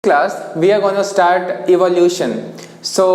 Class we are going to start evolution. So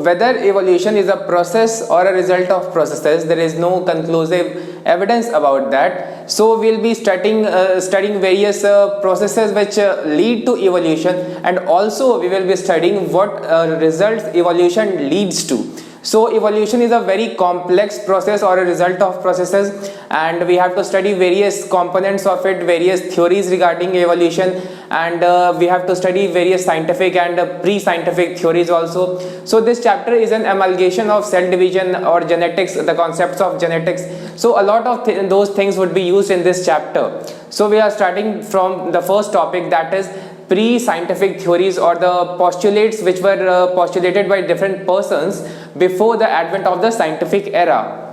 whether evolution is a process or a result of processes, there is no conclusive evidence about that. So we'll be studying various processes which lead to evolution, and also we will be studying what results evolution leads to. So evolution is a very complex process or a result of processes, and we have to study various components of it, various theories regarding evolution, and we have to study various scientific and pre-scientific theories also. So this chapter is an amalgamation of cell division or genetics, the concepts of genetics. So a lot of those things would be used in this chapter. So we are starting from the first topic, that is pre-scientific theories, or the postulates which were postulated by different persons before the advent of the scientific era.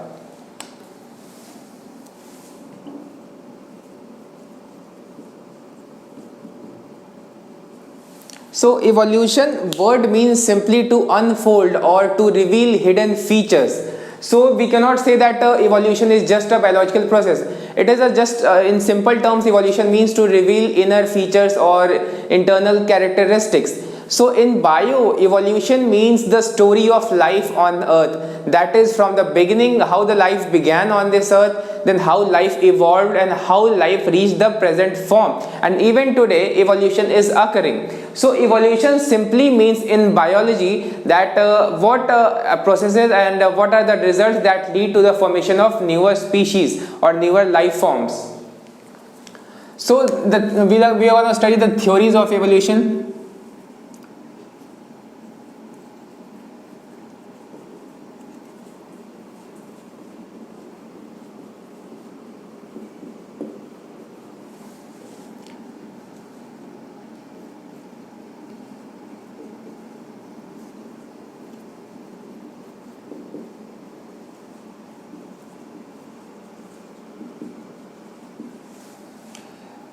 So evolution word means simply to unfold or to reveal hidden features. So we cannot say that evolution is just a biological process. It is just in simple terms, evolution means to reveal inner features or internal characteristics. So in bio, evolution means the story of life on earth, that is from the beginning, how the life began on this earth, then how life evolved and how life reached the present form, and even today evolution is occurring. So evolution simply means in biology that what processes and what are the results that lead to the formation of newer species or newer life forms. So we are going to study the theories of evolution.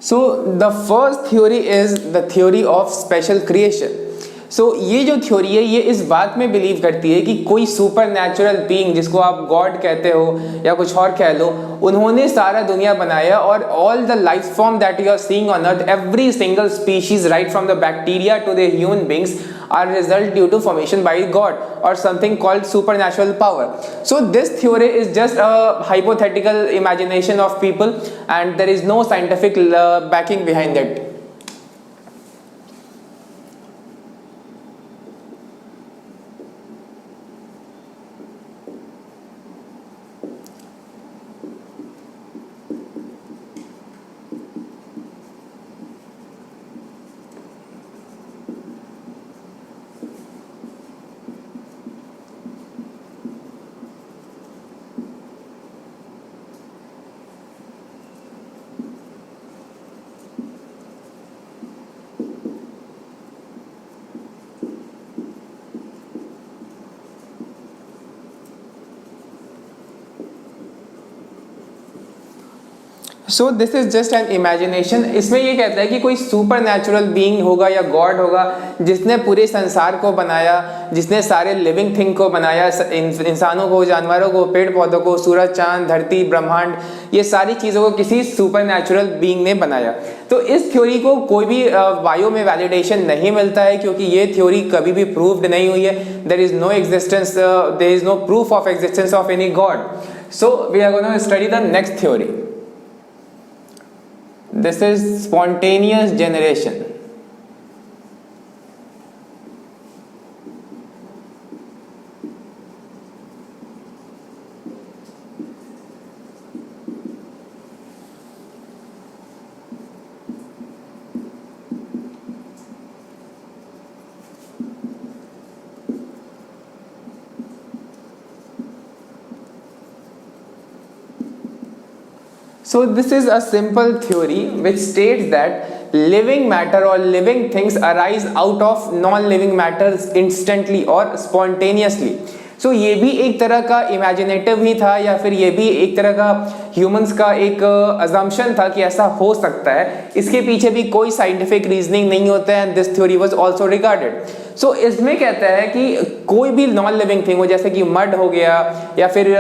So the first theory is the theory of special creation. So ये जो theory है ये इस बात में believe करती है कि कोई सुपर नेचुरल बीइंग, जिसको आप गॉड कहते हो या कुछ और कह लो, उन्होंने सारा दुनिया बनाया, और all the life form that you are seeing on earth, every single species right from the bacteria to the human beings are result due to formation by God or something called supernatural power. So this theory is just a hypothetical imagination of people, and there is no scientific backing behind it. So this is just an imagination. इसमें ये कहता है कि कोई super natural being होगा या God होगा जिसने पूरे संसार को बनाया, जिसने सारे लिविंग थिंग को बनाया, इंसानों को, जानवरों को, पेड़ पौधों को, सूरज, चांद, धरती, ब्रह्मांड, ये सारी चीज़ों को किसी सुपर नेचुरल बीइंग ने बनाया. तो इस थ्योरी को कोई भी बायो में वैलिडेशन नहीं मिलता है, क्योंकि ये थ्योरी कभी भी प्रूव्ड नहीं हुई है. There is no existence, there is no proof of existence of any god. So we are going to study the next theory. This is spontaneous generation. So this is a simple theory which states that living matter or living things arise out of non-living matter instantly or spontaneously. So ये भी एक तरह का imaginative ही था, या फिर ये भी एक तरह का ह्यूमंस का एक अजम्पशन था कि ऐसा हो सकता है. इसके पीछे भी कोई साइंटिफिक रीजनिंग नहीं होता है, and this theory was also regarded. So इसमें कहता है कि कोई भी नॉन लिविंग थिंग हो, जैसे कि मड हो गया या फिर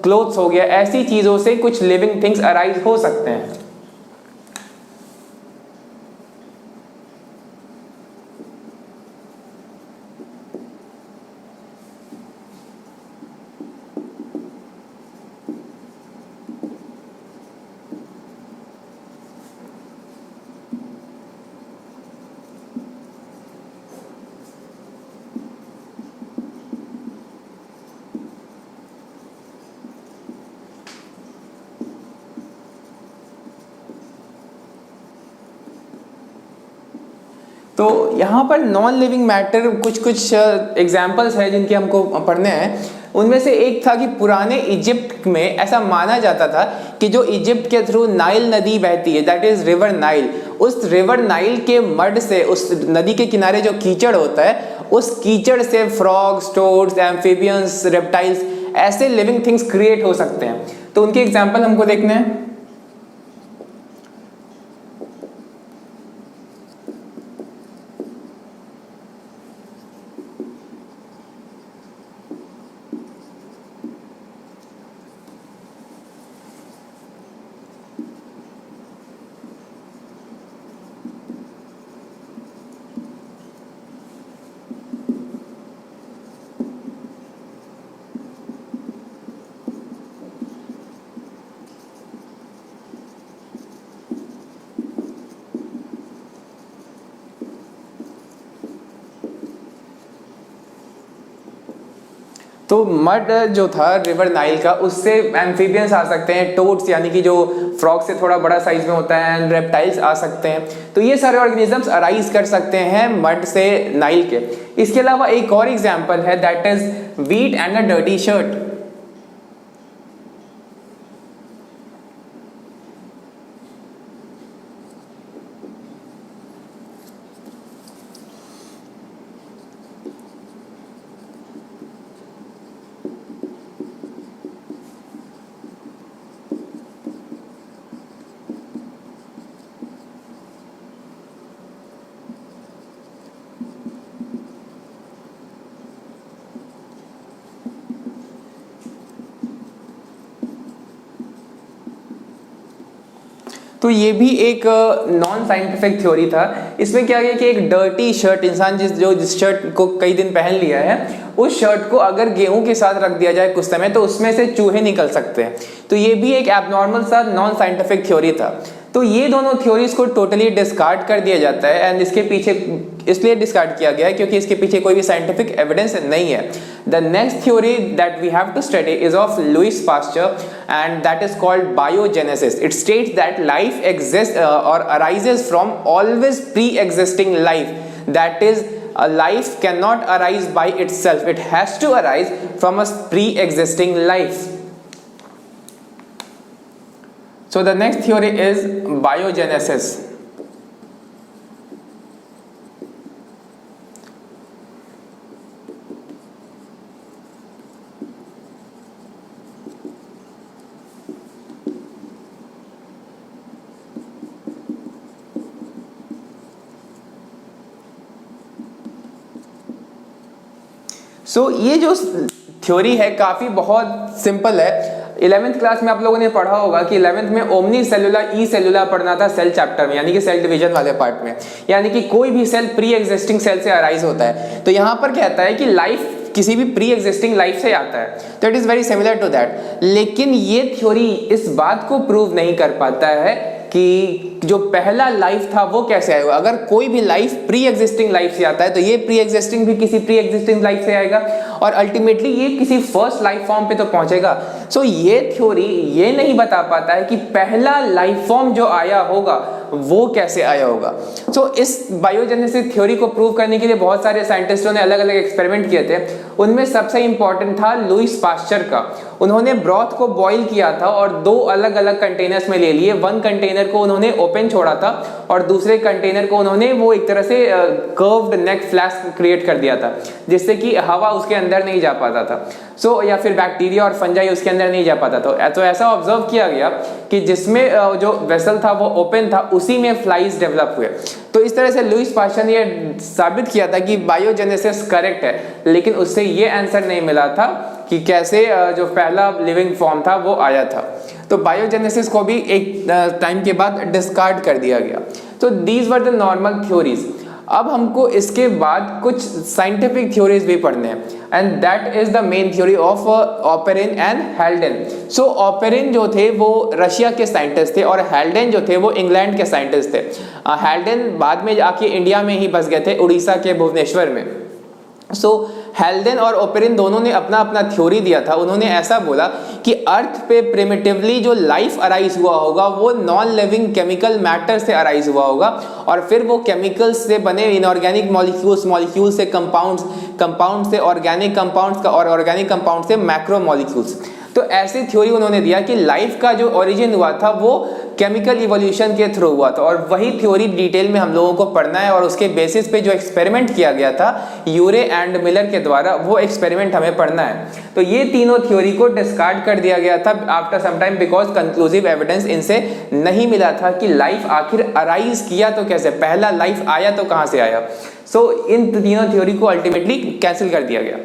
क्लोथ्स हो गया, ऐसी चीजों से कुछ लिविंग थिंग्स अराइज हो सकते हैं. तो यहाँ पर नॉन लिविंग मैटर कुछ एग्जाम्पल्स है जिनके हमको पढ़ने हैं। उनमें से एक था कि पुराने इजिप्ट में ऐसा माना जाता था कि जो इजिप्ट के थ्रू नाइल नदी बहती है, दैट इज रिवर नाइल, उस रिवर नाइल के मड से, उस नदी के किनारे जो कीचड़ होता है, उस कीचड़ से फ्रॉग्स, टोड्स, एम्फीबियंस, रेप्टाइल्स, ऐसे लिविंग थिंग्स क्रिएट हो सकते हैं। तो उनके एग्जाम्पल हमको देखने हैं। तो मड जो था रिवर नाइल का, उससे एम्फीबियंस आ सकते हैं, टोड्स यानी कि जो फ्रॉग से थोड़ा बड़ा साइज में होता है, एंड रेप्टाइल्स आ सकते हैं। तो ये सारे ऑर्गेनिजम्स अराइज कर सकते हैं मड से, नाइल के। इसके अलावा एक और एग्जांपल है, that is wheat and a dirty shirt. तो ये भी एक नॉन साइंटिफिक थ्योरी था। इसमें क्या है कि एक डर्टी शर्ट, इंसान जिस शर्ट को कई दिन पहन लिया है, उस शर्ट को अगर गेहूं के साथ रख दिया जाए कुछ समय, तो उसमें से चूहे निकल सकते हैं। तो ये भी एक एबनॉर्मल सा नॉन साइंटिफिक थ्योरी था। तो ये दोनों थ्योरीज को टोटली डिस्कार्ड कर दिया जाता है, एंड इसके पीछे इसलिए डिस्कार्ड किया गया है क्योंकि इसके पीछे कोई भी साइंटिफिक एविडेंस नहीं है। The next theory that we have to study is of Louis Pasteur, and that is called biogenesis. It states that life exist और arises from always pre existing life, that is a life cannot arise by itself, it has to arise from a pre-existing life. So the next theory is biogenesis. सो ये जो theory है काफी बहुत simple है। 11th class में आप लोगों ने पढ़ा होगा कि 11th में ओमनी सेलुलर ई सेलुलर पढ़ना था सेल चैप्टर में, यानी कि सेल डिवीजन वाले पार्ट में, यानी कि कोई भी सेल प्री एग्जिस्टिंग सेल से अराइज होता है। तो यहाँ पर कहता है कि लाइफ किसी भी प्री एग्जिस्टिंग लाइफ से आता है, तो it is very similar to that. लेकिन ये थ्योरी इस बात को प्रूव नहीं कर पाता है कि जो पहला लाइफ था वो कैसे आएगा। अगर कोई भी लाइफ प्री एग्जिस्टिंग लाइफ से आता है, तो ये प्री एग्जिस्टिंग भी किसी प्री एग्जिस्टिंग लाइफ से आएगा, और अल्टीमेटली ये किसी फर्स्ट लाइफ फॉर्म पे तो पहुंचेगा। सो ये थ्योरी ये नहीं बता पाता है कि पहला लाइफ फॉर्म जो आया होगा वो कैसे आया होगा। सो इस बायोजेनेसिस थ्योरी को प्रूव करने के लिए बहुत सारे साइंटिस्टों ने अलग अलग एक्सपेरिमेंट किए थे। उनमें सबसे इंपॉर्टेंट था लुईस पास्चर का। उन्होंने ब्रॉथ को बॉईल किया था और 2 अलग अलग कंटेनर्स में ले लिए। वन कंटेनर को उन्होंने ओपन छोड़ा था और दूसरे कंटेनर को उन्होंने वो एक तरह से कर्व्ड नेक फ्लास्क क्रिएट कर दिया था, जिससे कि हवा उसके अंदर नहीं जा पाता था। या फिर बैक्टीरिया और फंजाई उसके अंदर नहीं जा पाता था। तो ऐसा ऑब्जर्व किया गया कि जिसमें जो वेसल था वो ओपन था, उसी में फ्लाइज डेवलप हुए। तो इस तरह से लुईस पास्चर ने साबित किया था कि बायोजेनेसिस करेक्ट है, लेकिन उससे ये आंसर नहीं मिला था कि कैसे जो पहला लिविंग फॉर्म था वो आया था। तो बायोजेनेसिस को भी एक टाइम के बाद डिस्कार्ड कर दिया गया। तो these were the normal theories. अब हमको इसके बाद कुछ साइंटिफिक थ्योरीज भी पढ़ने हैं, and that is the main theory of Oparin and Haldane. So Oparin जो थे वो रशिया के साइंटिस्ट थे और हेल्डेन जो थे वो इंग्लैंड के साइंटिस्ट थे। हेल्डेन बाद में आके इंडिया में ही बस गए थे, उड़ीसा के भुवनेश्वर में। सो हेल्डेन और ओपेरिन दोनों ने अपना अपना थ्योरी दिया था। उन्होंने ऐसा बोला कि अर्थ पे प्रिमिटिवली जो लाइफ अराइज हुआ होगा वो नॉन लिविंग केमिकल मैटर से अराइज हुआ होगा, और फिर वो केमिकल्स से बने इनऑर्गेनिक मॉलिक्यूल्स, मॉलिक्यूल से कंपाउंड्स, कंपाउंड से ऑर्गेनिक कंपाउंड्स का, और ऑर्गेनिक कंपाउंड से मैक्रो मॉलिक्यूल्स। तो ऐसी थ्योरी उन्होंने दिया कि लाइफ का जो ओरिजिन हुआ था वो केमिकल इवोल्यूशन के थ्रू हुआ था, और वही थ्योरी डिटेल में हम लोगों को पढ़ना है। और उसके बेसिस पे जो एक्सपेरिमेंट किया गया था यूरे एंड मिलर के द्वारा, वो एक्सपेरिमेंट हमें पढ़ना है। तो ये तीनों थ्योरी को डिस्कार्ड कर दिया गया था after some time, because conclusive evidence इनसे नहीं मिला था कि लाइफ आखिर अराइज किया तो कैसे, पहला लाइफ आया तो कहां से आया। सो इन तीनों थ्योरी को अल्टीमेटली कैंसिल कर दिया गया।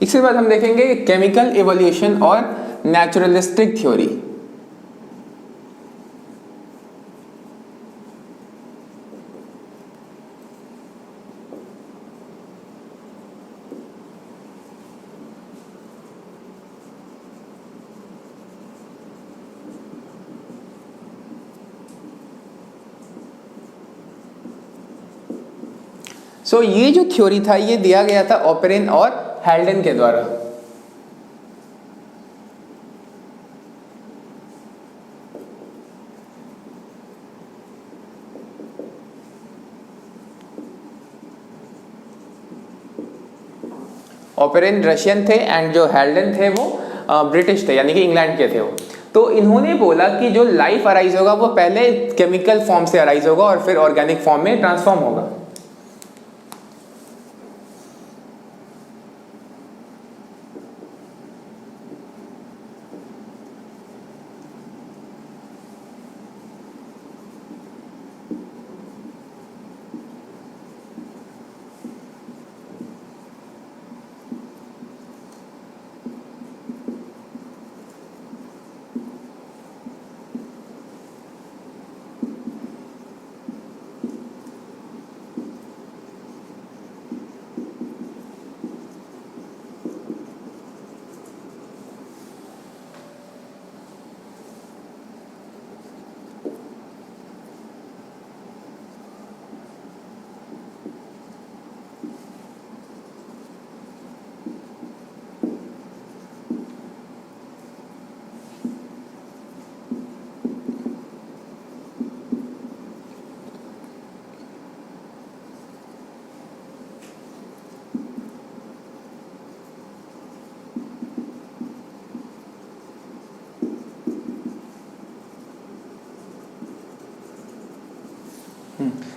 इसके बाद हम देखेंगे केमिकल इवोल्यूशन और नेचुरलिस्टिक थ्योरी। सो ये जो थ्योरी था ये दिया गया था ओपेरिन और हेल्डेन के द्वारा। ओपेरिन रशियन थे एंड जो हेल्डेन थे वो ब्रिटिश थे, यानी कि इंग्लैंड के थे वो। तो इन्होंने बोला कि जो लाइफ अराइज होगा वो पहले केमिकल फॉर्म से अराइज होगा और फिर ऑर्गेनिक फॉर्म में ट्रांसफॉर्म होगा।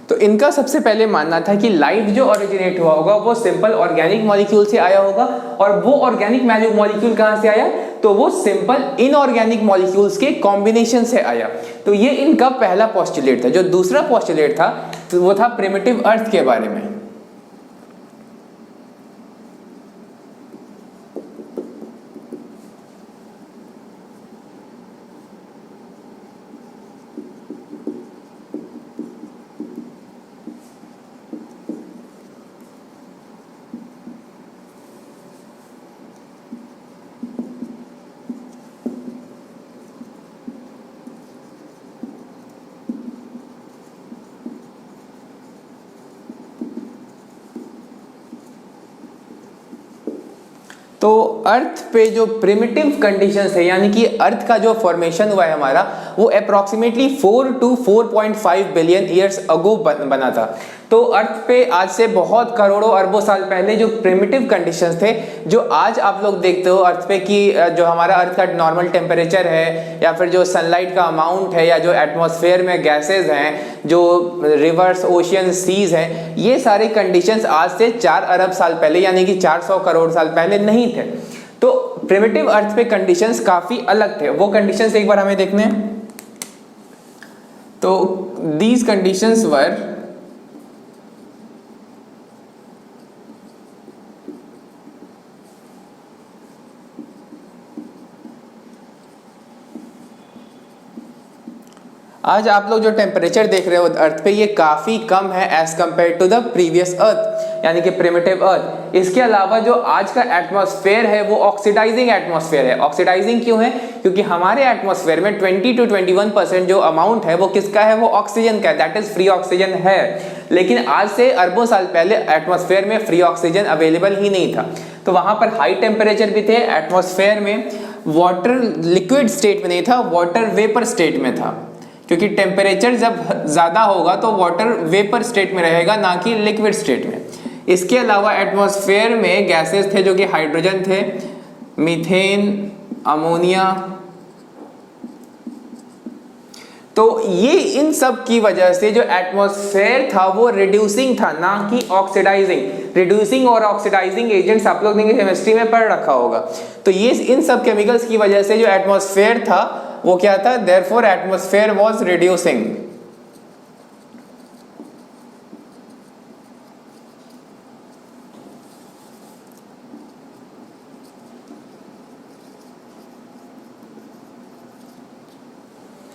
तो इनका सबसे पहले मानना था कि लाइफ जो ओरिजिनेट हुआ होगा वो सिंपल ऑर्गेनिक मॉलिक्यूल से आया होगा, और वो ऑर्गेनिक मॉलिक्यूल कहां से आया, तो वो सिंपल इनऑर्गेनिक मॉलिक्यूल्स के कॉम्बिनेशन से आया। तो ये इनका पहला पोस्टुलेट था। जो दूसरा पोस्टुलेट था तो वो था प्रिमिटिव अर्थ के बारे में। तो अर्थ पे जो प्रिमिटिव कंडीशंस है, यानी कि अर्थ का जो फॉर्मेशन हुआ है हमारा, वो approximately 4 to 4.5 billion years ago बना था। तो अर्थ पे आज से बहुत करोड़ों अरबों साल पहले जो प्रिमिटिव कंडीशंस थे, जो आज आप लोग देखते हो अर्थ पे कि जो हमारा अर्थ का नॉर्मल टेम्परेचर है, या फिर जो सनलाइट का अमाउंट है, या जो एटमॉस्फेयर में गैसेज हैं, जो रिवर्स, ओशियन, सीज हैं, ये सारे कंडीशंस आज से 4 अरब साल पहले यानी कि 400 करोड़ साल पहले नहीं थे। तो प्रिमिटिव अर्थ पे कंडीशंस काफी अलग थे। वो कंडीशंस एक बार हमें देखने हैं। तो दीज कंडीशंस वर आज आप लोग जो टेम्परेचर देख रहे हो अर्थ पे, ये काफ़ी कम है as compared to the previous earth, यानी कि प्रिमिटिव अर्थ। इसके अलावा जो आज का एटमॉस्फेयर है वो ऑक्सीडाइजिंग एटमॉस्फेयर है। ऑक्सीडाइजिंग क्यों है? क्योंकि हमारे एटमॉस्फेयर में 20 to 21% जो अमाउंट है वो किसका है? वो ऑक्सीजन का है, दैट इज फ्री ऑक्सीजन है। लेकिन आज से अरबों साल पहले एटमॉस्फेयर में फ्री ऑक्सीजन अवेलेबल ही नहीं था, तो वहां पर हाई टेम्परेचर भी थे। एटमॉस्फेयर में वाटर लिक्विड स्टेट में नहीं था, वाटर वेपर स्टेट में था, क्योंकि टेम्परेचर जब ज़्यादा होगा तो वाटर वेपर स्टेट में रहेगा, ना कि लिक्विड स्टेट में। इसके अलावा एटमॉस्फेयर में गैसेस थे जो कि हाइड्रोजन थे, मीथेन, अमोनिया। तो ये इन सब की वजह से जो एटमॉस्फेयर था वो रिड्यूसिंग था, ना कि ऑक्सीडाइजिंग। रिड्यूसिंग और ऑक्सीडाइजिंग एजेंट्स आप लोग ने केमिस्ट्री में पढ़ रखा होगा। तो ये इन सब केमिकल्स की वजह से जो एटमॉस्फेयर था वो क्या था? Therefore atmosphere was reducing.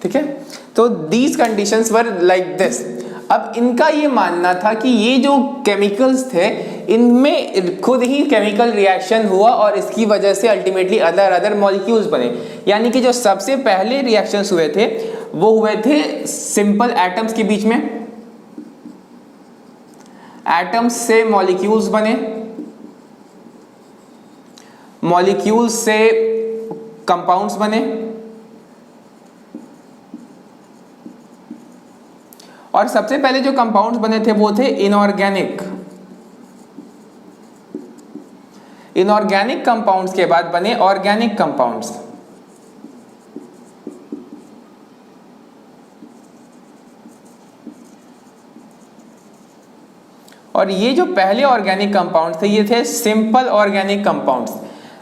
ठीक है, तो these conditions were like this. अब इनका ये मानना था कि ये जो केमिकल्स थे इनमें खुद ही केमिकल रिएक्शन हुआ और इसकी वजह से अल्टीमेटली अदर मॉलिक्यूल्स बने। यानी कि जो सबसे पहले रिएक्शंस हुए थे वो हुए थे सिंपल एटम्स के बीच में, एटम्स से मॉलिक्यूल्स बने, मॉलिक्यूल्स से कंपाउंड्स बने, और सबसे पहले जो कंपाउंड्स बने थे वो थे इनऑर्गेनिक। इनऑर्गेनिक कंपाउंड्स के बाद बने ऑर्गेनिक कंपाउंड्स। और ये जो पहले ऑर्गेनिक कंपाउंड्स थे ये थे सिंपल ऑर्गेनिक कंपाउंड्स।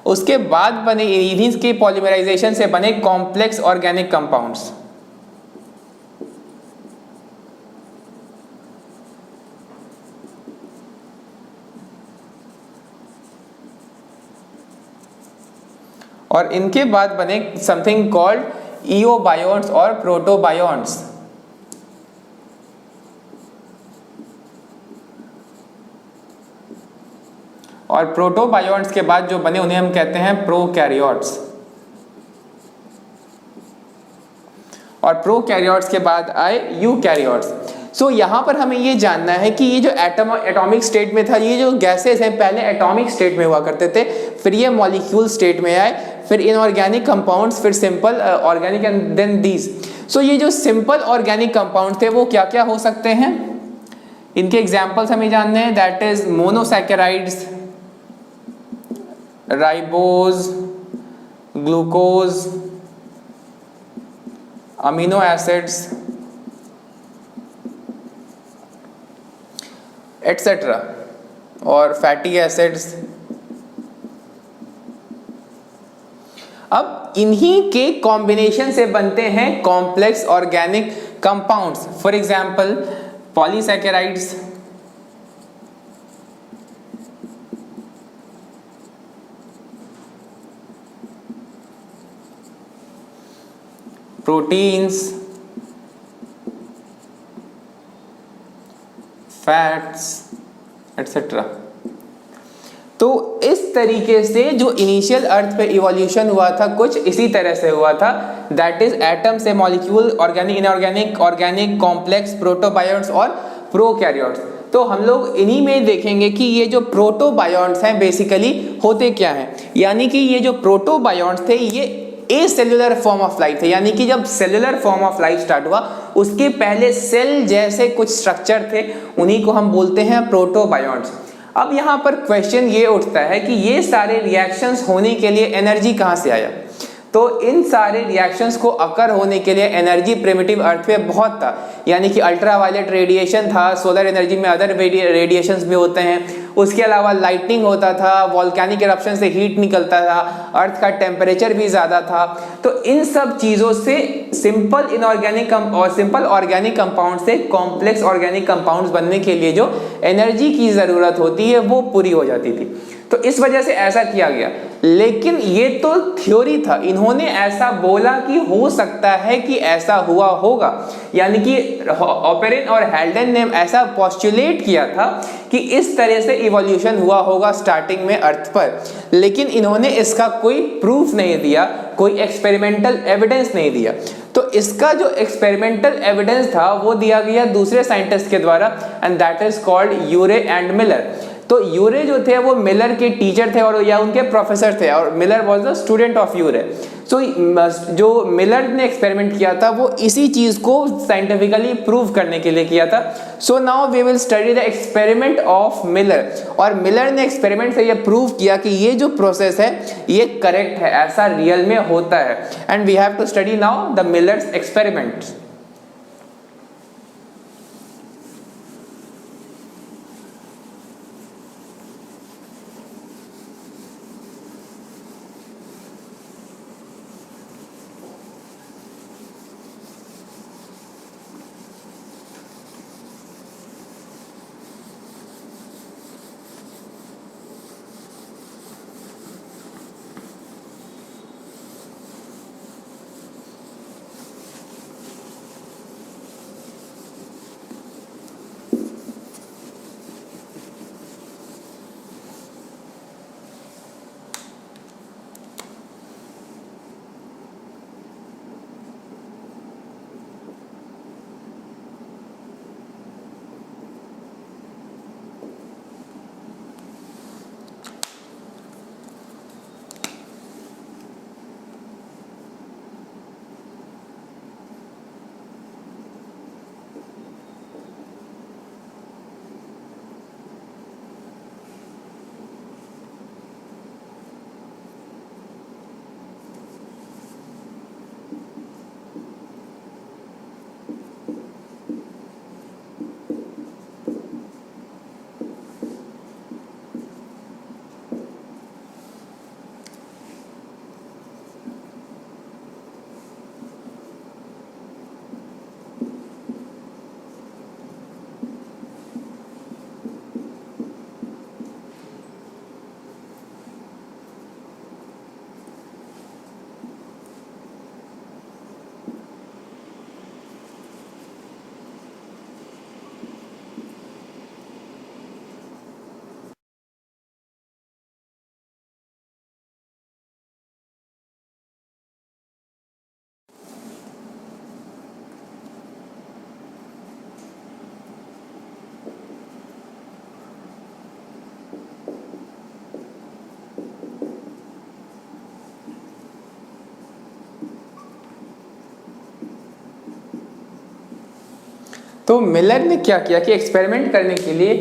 उसके बाद बने इन्हीं के पॉलीमराइजेशन से बने कॉम्प्लेक्स ऑर्गेनिक कंपाउंड्स। और इनके बाद बने समथिंग कॉल्ड इओबायोन्स और प्रोटोबायोन्स। और प्रोटोबायोन्स के बाद जो बने उन्हें हम कहते हैं प्रोकैरियोट्स। और प्रोकैरियोट्स के बाद आए यूकैरियोट्स। सो यहाँ पर हमें ये जानना है कि ये जो एटॉमिक स्टेट में था, ये जो गैसेस हैं पहले एटॉमिक स्टेट में हुआ करते थे, फिर ये मॉलिक्यूल स्टेट में आए, फिर इनऑर्गेनिक कंपाउंड्स, फिर simple organic and then these. So ये जो सिंपल ऑर्गेनिक कंपाउंड थे वो क्या क्या हो सकते हैं? इनके एग्जाम्पल्स हमें जानने हैं, that is monosaccharides, ribose, glucose, amino acids etcetera, और फैटी एसिड्स। अब इन्हीं के कॉम्बिनेशन से बनते हैं complex organic compounds. For example polysaccharides, proteins, fats etcetera. तो इस तरीके से जो इनिशियल अर्थ पे इवोल्यूशन हुआ था कुछ इसी तरह से हुआ था, दैट इज एटम से molecule, organic, inorganic, organic, complex, protobionts और प्रोकैरियोट्स। तो हम लोग इन्हीं में देखेंगे कि ये जो प्रोटोबायोन्ट्स हैं बेसिकली होते क्या हैं। यानी कि ये जो प्रोटोबायोन्ट्स थे ये ए सेल्यूलर फॉर्म ऑफ लाइफ थे, यानी कि जब cellular form of life start हुआ उसके पहले सेल जैसे कुछ स्ट्रक्चर थे, उन्हीं को हम बोलते हैं प्रोटोबायोन्ट्स। अब यहाँ पर क्वेश्चन ये उठता है कि ये सारे रिएक्शंस होने के लिए एनर्जी कहाँ से आया? तो इन सारे रिएक्शंस को अकर होने के लिए एनर्जी प्रिमिटिव अर्थ पे बहुत था, यानी कि अल्ट्रावायलेट रेडिएशन था, सोलर एनर्जी में अदर रेडिएशंस भी होते हैं, उसके अलावा लाइटनिंग होता था, वॉल्केनिक इरप्शन से हीट निकलता था, अर्थ का टेम्परेचर भी ज़्यादा था। तो इन सब चीज़ों से सिंपल इनऑर्गेनिक और सिंपल ऑर्गेनिक कंपाउंड से कॉम्प्लेक्स ऑर्गेनिक कंपाउंड्स बनने के लिए जो एनर्जी की ज़रूरत होती है वो पूरी हो जाती थी। तो इस वजह से ऐसा किया गया। लेकिन ये तो थ्योरी था, इन्होंने ऐसा बोला कि हो सकता है कि ऐसा हुआ होगा, यानी कि ऑपेरिन और हैल्डेन ने ऐसा पोस्टुलेट किया था कि इस तरह से इवोल्यूशन हुआ होगा स्टार्टिंग में अर्थ पर, लेकिन इन्होंने इसका कोई प्रूफ नहीं दिया, कोई एक्सपेरिमेंटल एविडेंस नहीं दिया। तो इसका जो एक्सपेरिमेंटल एविडेंस था वो दिया गया दूसरे साइंटिस्ट के द्वारा, and that is called Urey and Miller. तो यूरे जो थे वो मिलर के टीचर थे और या उनके प्रोफेसर थे, और Miller was the student of Urey. So जो मिलर ने एक्सपेरिमेंट किया था वो इसी चीज को साइंटिफिकली प्रूव करने के लिए किया था। So now we will study the experiment of Miller, और मिलर ने एक्सपेरिमेंट से ये प्रूव किया कि ये जो प्रोसेस है ये करेक्ट है, ऐसा रियल में होता है। And we have to study now the Miller's experiments. तो मिलर ने क्या किया कि एक्सपेरिमेंट करने के लिए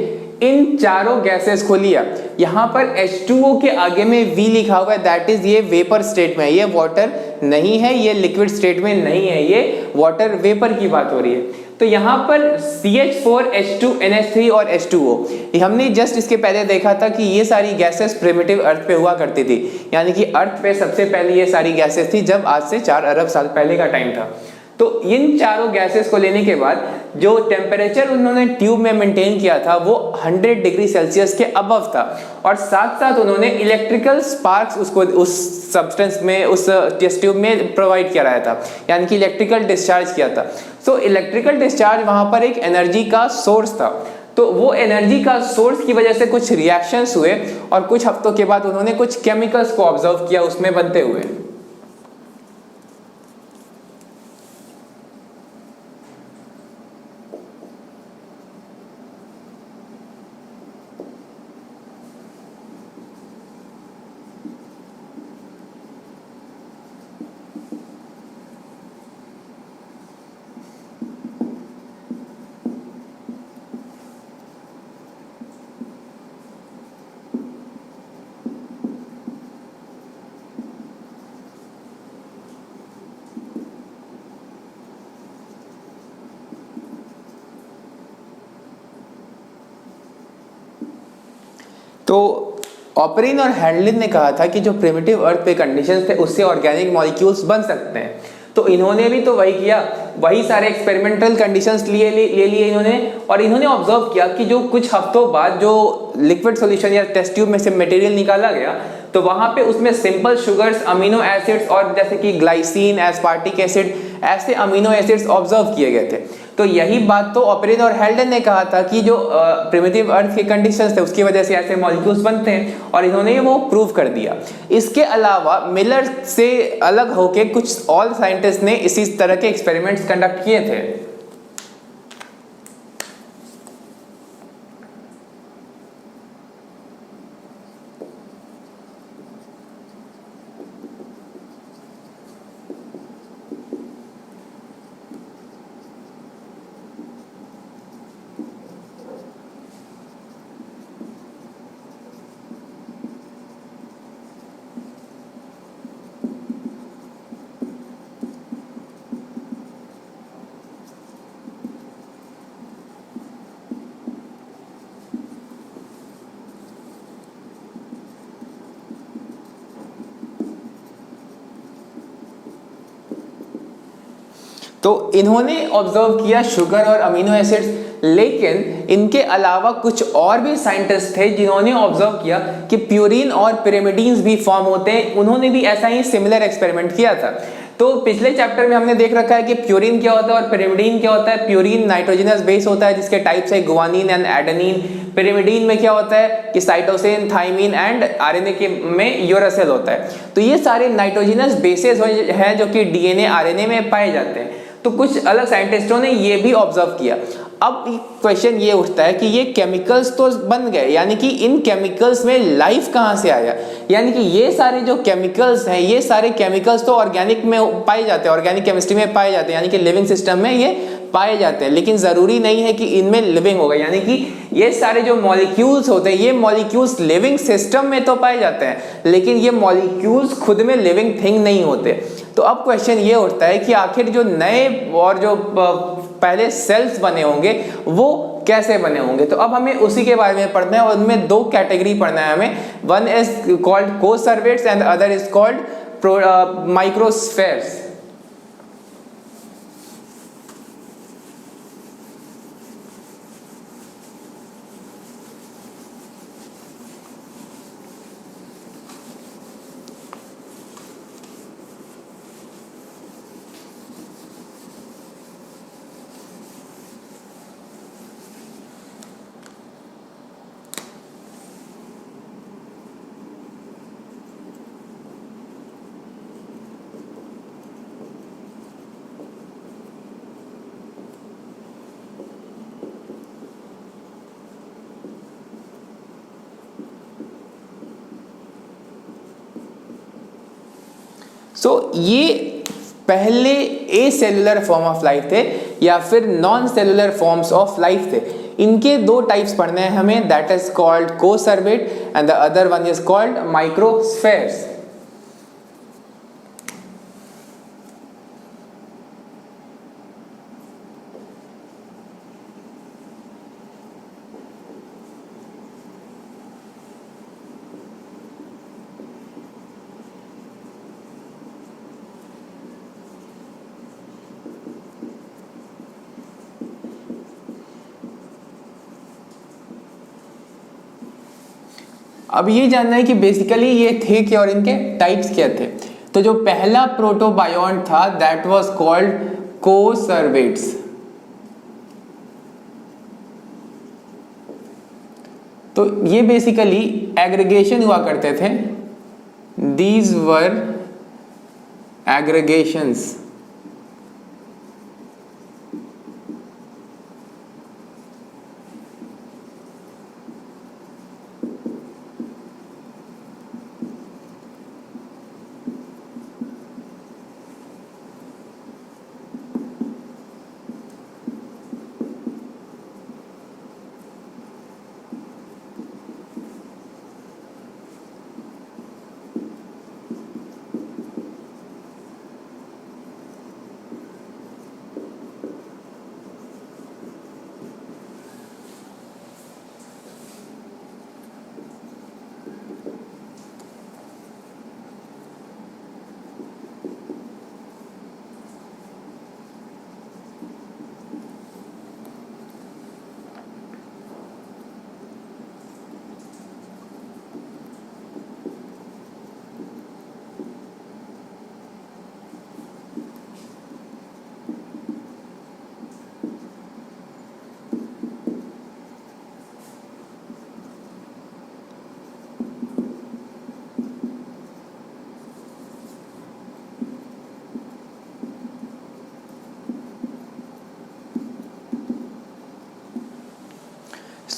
इन चारों गैसेस को लिया। यहाँ पर H2O के आगे में V लिखा हुआ है, दैट इज ये वेपर स्टेट में, ये वाटर नहीं है, ये लिक्विड स्टेट में नहीं है, ये वाटर वेपर की बात हो रही है। तो यहाँ पर CH4, H2, NH3 और H2O, हमने जस्ट इसके पहले देखा था कि ये सारी गैसेस प्रिमिटिव अर्थ पे हुआ करती थी, यानी कि अर्थ पे सबसे पहले ये सारी गैसेस थी जब आज से 4 अरब साल पहले का टाइम था। तो इन चारों गैसेस को लेने के बाद जो टेम्परेचर उन्होंने ट्यूब में मेंटेन किया था वो 100 डिग्री सेल्सियस के अबव था, और साथ साथ उन्होंने इलेक्ट्रिकल स्पार्क्स उसको उस सब्सटेंस में, उस टेस्ट ट्यूब में प्रोवाइड किया रहा था, यानी कि इलेक्ट्रिकल डिस्चार्ज किया था। सो इलेक्ट्रिकल डिस्चार्ज वहां पर एक एनर्जी का सोर्स था। तो वो एनर्जी का सोर्स की वजह से कुछ रिएक्शंस हुए, और कुछ हफ्तों के बाद उन्होंने कुछ केमिकल्स को ऑब्जर्व किया उसमें बनते हुए। तो ऑपरिन और हैंडलिन ने कहा था कि जो प्रिमिटिव अर्थ पे कंडीशंस थे उससे ऑर्गेनिक मॉलिक्यूल्स बन सकते हैं। तो इन्होंने भी तो वही किया, वही सारे एक्सपेरिमेंटल कंडीशंस ले लिए इन्होंने, और इन्होंने ऑब्जर्व किया कि जो कुछ हफ्तों बाद जो लिक्विड सॉल्यूशन या टेस्ट ट्यूब में से मटेरियल निकाला गया, तो वहां पे उसमें सिंपल शुगर्स, अमीनो एसिड्स और जैसे कि ग्लाइसिन, एस्पार्टिक एसिड, ऐसे अमीनो एसिड्स ऑब्जर्व किए गए थे। तो यही बात तो ओपेरिन और हेल्डन ने कहा था कि जो प्रिमिटिव अर्थ के कंडीशंस थे उसकी वजह से ऐसे मॉलिक्यूल्स बनते हैं, और इन्होंने वो प्रूव कर दिया। इसके अलावा मिलर से अलग होके कुछ और साइंटिस्ट ने इसी तरह के एक्सपेरिमेंट्स कंडक्ट किए थे। तो इन्होंने ऑब्जर्व किया शुगर और अमीनो एसिड्स, लेकिन इनके अलावा कुछ और भी साइंटिस्ट थे जिन्होंने ऑब्जर्व किया कि प्यूरिन और पिरिमिडीन्स भी फॉर्म होते हैं। उन्होंने भी ऐसा ही सिमिलर एक्सपेरिमेंट किया था। तो पिछले चैप्टर में हमने देख रखा है कि प्यूरिन क्या होता है और पिरिमिडीन क्या होता है। प्यूरिन नाइट्रोजनस बेस होता है जिसके टाइप्स है गुआनिन एंड एडेनिन। पिरिमिडीन में क्या होता है कि साइटोसिन, थाइमिन एंड आरएनए के में यूरासिल होता है। तो ये सारे नाइट्रोजनस बेसेस हैं जो कि डीएनए, आरएनए में पाए जाते हैं। तो कुछ अलग साइंटिस्टों ने ये भी ऑब्जर्व किया। अब क्वेश्चन ये उठता है कि ये केमिकल्स तो बन गए, यानी कि इन केमिकल्स में लाइफ कहाँ से आया? यानी कि ये सारे जो केमिकल्स हैं, ये सारे केमिकल्स तो ऑर्गेनिक में पाए जाते हैं, ऑर्गेनिक केमिस्ट्री में पाए जाते हैं, यानी कि लिविंग सिस्टम में ये पाए जाते हैं, लेकिन जरूरी नहीं है कि इनमें लिविंग होगा। यानी कि ये सारे जो मॉलिक्यूल्स होते हैं, ये मॉलिक्यूल्स लिविंग सिस्टम में तो पाए जाते हैं, लेकिन ये मॉलिक्यूल्स खुद में लिविंग थिंग नहीं होते। तो अब क्वेश्चन ये उठता है कि आखिर जो नए और जो पहले सेल्स बने होंगे वो कैसे बने होंगे। तो अब हमें उसी के बारे में पढ़ना है, और उनमें दो कैटेगरी पढ़ना है हमें। One is called coacervates and other is called microspheres. ये पहले acellular form of life थे या फिर non cellular forms of life थे। इनके दो टाइप्स पढ़ने हैं हमें, that is called coacervate and the other one is called microspheres. अब ये जानना है कि बेसिकली ये थे क्या और इनके टाइप्स क्या थे। तो जो पहला प्रोटोबायोन्ट था दैट वाज कॉल्ड कोसर्वेट्स। तो ये बेसिकली एग्रीगेशन हुआ करते थे, दीज वर एग्रीगेशंस।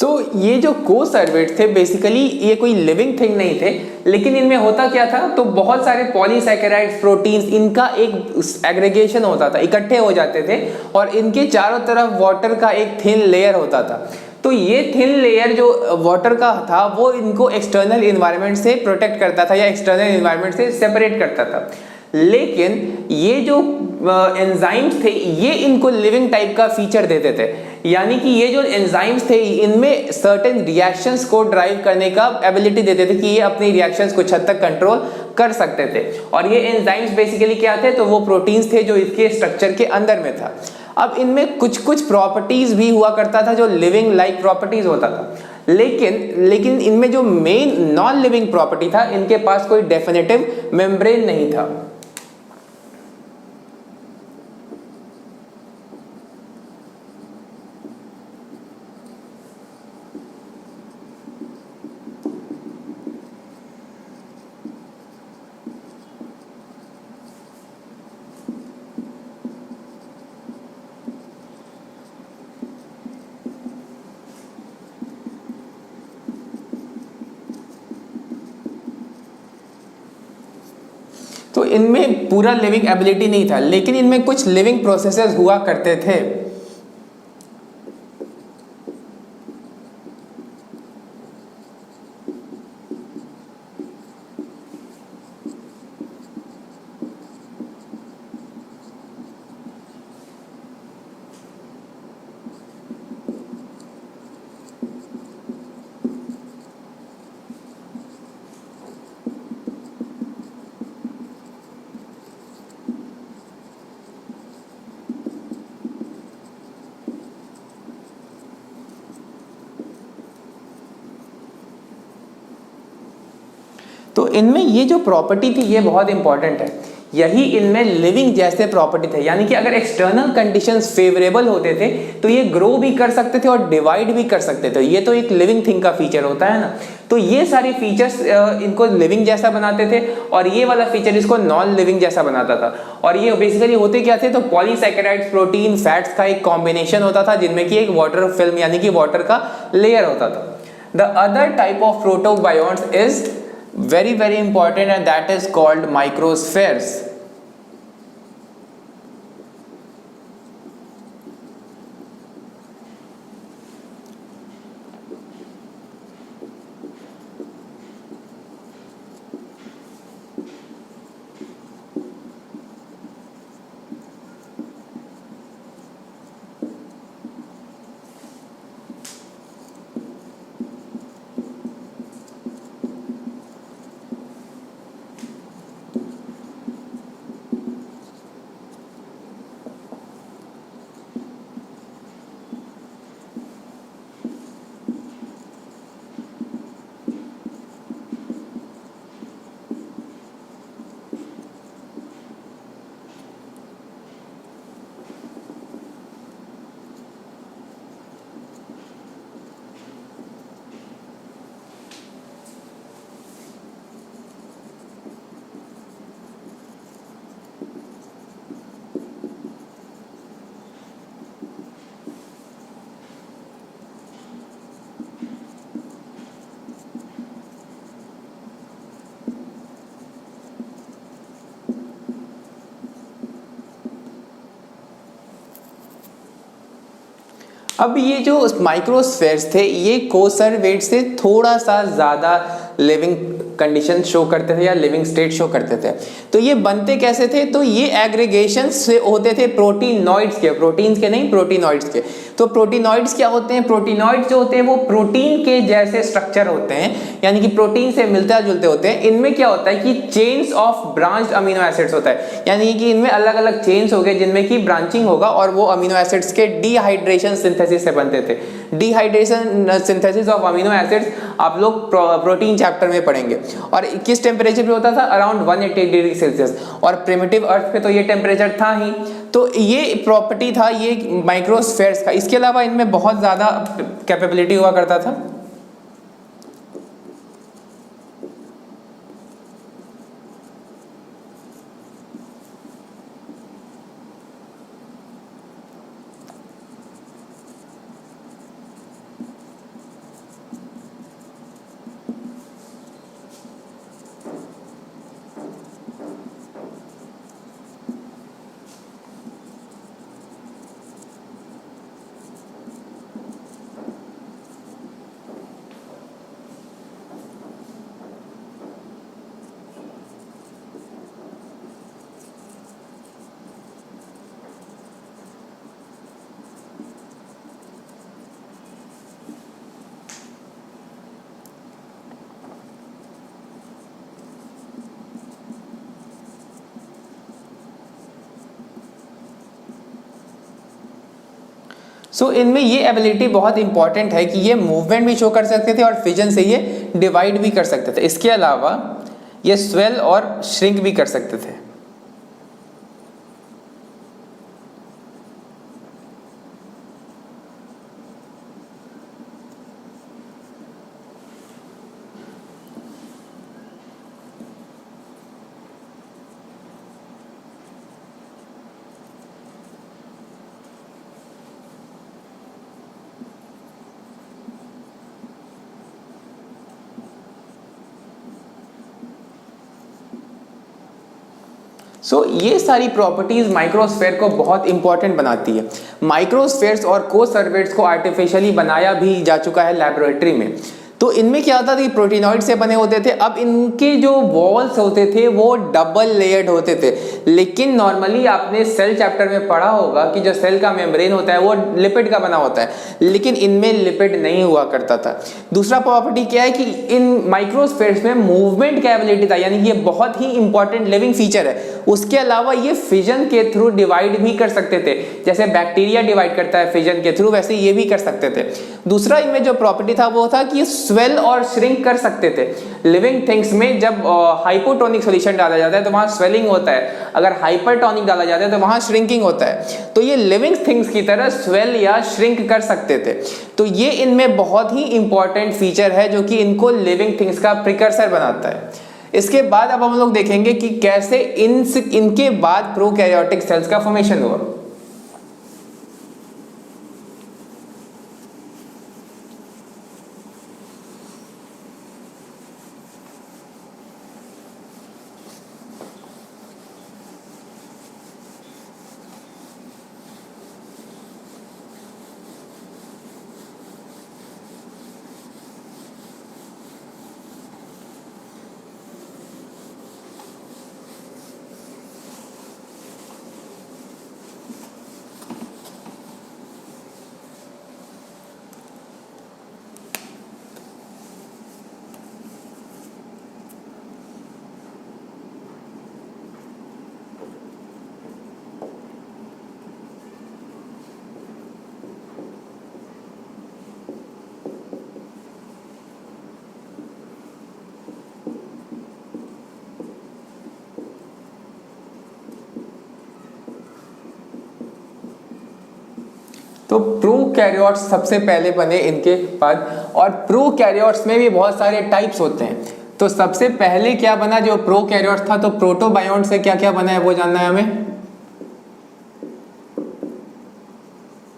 तो ये जो को सर्वेट थे बेसिकली ये कोई लिविंग थिंग नहीं थे, लेकिन इनमें होता क्या था, तो बहुत सारे पॉलीसैकेराइड्स, प्रोटीन्स, इनका एक एग्रीगेशन होता था, इकट्ठे हो जाते थे और इनके चारों तरफ वाटर का एक थिन लेयर होता था। तो ये थिन लेयर जो वाटर का था वो इनको एक्सटर्नल इन्वायरमेंट से प्रोटेक्ट करता था या एक्सटर्नल इन्वायरमेंट से सेपरेट करता था। लेकिन ये जो एंजाइम्स थे ये इनको लिविंग टाइप का फीचर देते थे, यानी कि ये जो एंजाइम्स थे इनमें सर्टेन रिएक्शंस को ड्राइव करने का एबिलिटी देते थे कि ये अपनी रिएक्शंस कुछ हद तक कंट्रोल कर सकते थे। और ये एंजाइम्स बेसिकली क्या थे, तो वो प्रोटीन्स थे जो इसके स्ट्रक्चर के अंदर में था। अब इनमें कुछ कुछ प्रॉपर्टीज भी हुआ करता था जो लिविंग लाइक प्रॉपर्टीज होता था, लेकिन इनमें जो मेन नॉन लिविंग प्रॉपर्टी था, इनके पास कोई डेफिनेटिव मेम्ब्रेन नहीं था। तो इनमें पूरा लिविंग एबिलिटी नहीं था, लेकिन इनमें कुछ लिविंग प्रोसेसेस हुआ करते थे। तो इनमें ये जो प्रॉपर्टी थी ये बहुत इंपॉर्टेंट है, यही इनमें लिविंग जैसे प्रॉपर्टी थे, यानी कि अगर एक्सटर्नल कंडीशंस फेवरेबल होते थे तो ये ग्रो भी कर सकते थे और डिवाइड भी कर सकते थे। ये तो एक लिविंग थिंग का फीचर होता है ना। तो ये सारी फीचर्स इनको लिविंग जैसा बनाते थे और ये वाला फीचर इसको नॉन लिविंग जैसा बनाता था। और ये बेसिकली होते क्या थे, तो पॉलीसैकेराइड्स, प्रोटीन, फैट्स का एक कॉम्बिनेशन होता था जिनमें कि एक वाटर फिल्म यानी कि वाटर का लेयर होता था। The other type of protobionts is very important, and that is called microspheres. अब ये जो माइक्रोस्फेयर्स थे ये कोसर्वेट से थोड़ा सा ज़्यादा लिविंग कंडीशन शो करते थे या लिविंग स्टेट शो करते थे। तो ये बनते कैसे थे, तो ये एग्रीगेशंस से होते थे प्रोटीनॉइड्स के, प्रोटीन्स के नहीं, प्रोटीनॉइड्स के। तो प्रोटीनॉइड्स क्या होते हैं, प्रोटीनॉइड्स जो होते हैं वो प्रोटीन के जैसे स्ट्रक्चर होते हैं, यानी कि प्रोटीन से मिलते जुलते होते हैं। इनमें क्या होता है कि chains of branched amino acids होता है, यानी कि इनमें अलग अलग चेन्स हो गए जिनमें कि ब्रांचिंग होगा और वो अमीनो एसिड्स के डिहाइड्रेशन सिंथेसिस से बनते थे। Dehydration synthesis of amino acids आप लोग प्रोटीन चैप्टर में पढ़ेंगे। और किस टेम्परेचर पे होता था, अराउंड 180 डिग्री सेल्सियस। और प्रिमिटिव अर्थ पे तो ये टेम्परेचर था ही। तो ये प्रॉपर्टी था ये माइक्रोस्फेयर्स का। इसके अलावा इनमें बहुत ज़्यादा कैपेबिलिटी हुआ करता था। सो इनमें ये एबिलिटी बहुत इंपॉर्टेंट है कि ये मूवमेंट भी शो कर सकते थे और फिजन से ये डिवाइड भी कर सकते थे। इसके अलावा ये स्वेल और श्रिंक भी कर सकते थे। ये सारी प्रॉपर्टीज माइक्रोस्फेयर को बहुत इंपॉर्टेंट बनाती है। माइक्रोस्फेयर्स और कोसर्वेट्स को आर्टिफिशियली बनाया भी जा चुका है लैबोरेटरी में। तो इनमें क्या होता था कि प्रोटीनॉइड से बने होते थे। अब इनके जो वॉल्स होते थे वो डबल लेयर्ड होते थे, लेकिन नॉर्मली आपने सेल चैप्टर में पढ़ा होगा कि जो सेल का मेम्ब्रेन होता है वो लिपिड का बना होता है, लेकिन इनमें लिपिड नहीं हुआ करता था। दूसरा प्रॉपर्टी क्या है कि इन माइक्रोस्फेयर्स में मूवमेंट कैपेबिलिटी था, यानी कि ये बहुत ही इंपॉर्टेंट लिविंग फीचर है। उसके अलावा ये फिजन के थ्रू डिवाइड भी कर सकते थे, जैसे बैक्टीरिया डिवाइड करता है फिजन के थ्रू, वैसे ये भी कर सकते थे। दूसरा इनमें जो प्रॉपर्टी था वो था कि स्वेल और श्रिंक कर सकते थे। लिविंग थिंग्स में जब हाइपोटोनिक सॉल्यूशन डाला जाता है तो वहां स्वेलिंग होता है, अगर हाइपरटोनिक डाला जाता है तो वहां श्रिंकिंग होता है। तो ये लिविंग थिंग्स की तरह स्वेल या श्रिंक कर सकते थे। तो ये इनमें बहुत ही इंपॉर्टेंट फीचर है जो कि इनको लिविंग थिंग्स का प्रिकर्सर बनाता है। इसके बाद अब हम लोग देखेंगे कि कैसे इनके बाद प्रोकैरियोटिक सेल्स का फॉर्मेशन हुआ। तो प्रोकैरियोट्स सबसे पहले बने इनके बाद, और प्रोकैरियोट्स में भी बहुत सारे टाइप्स होते हैं। तो सबसे पहले क्या बना जो प्रोकैरियोट्स था, तो प्रोटोबायोन्ट से क्या क्या बना है वो जानना है हमें।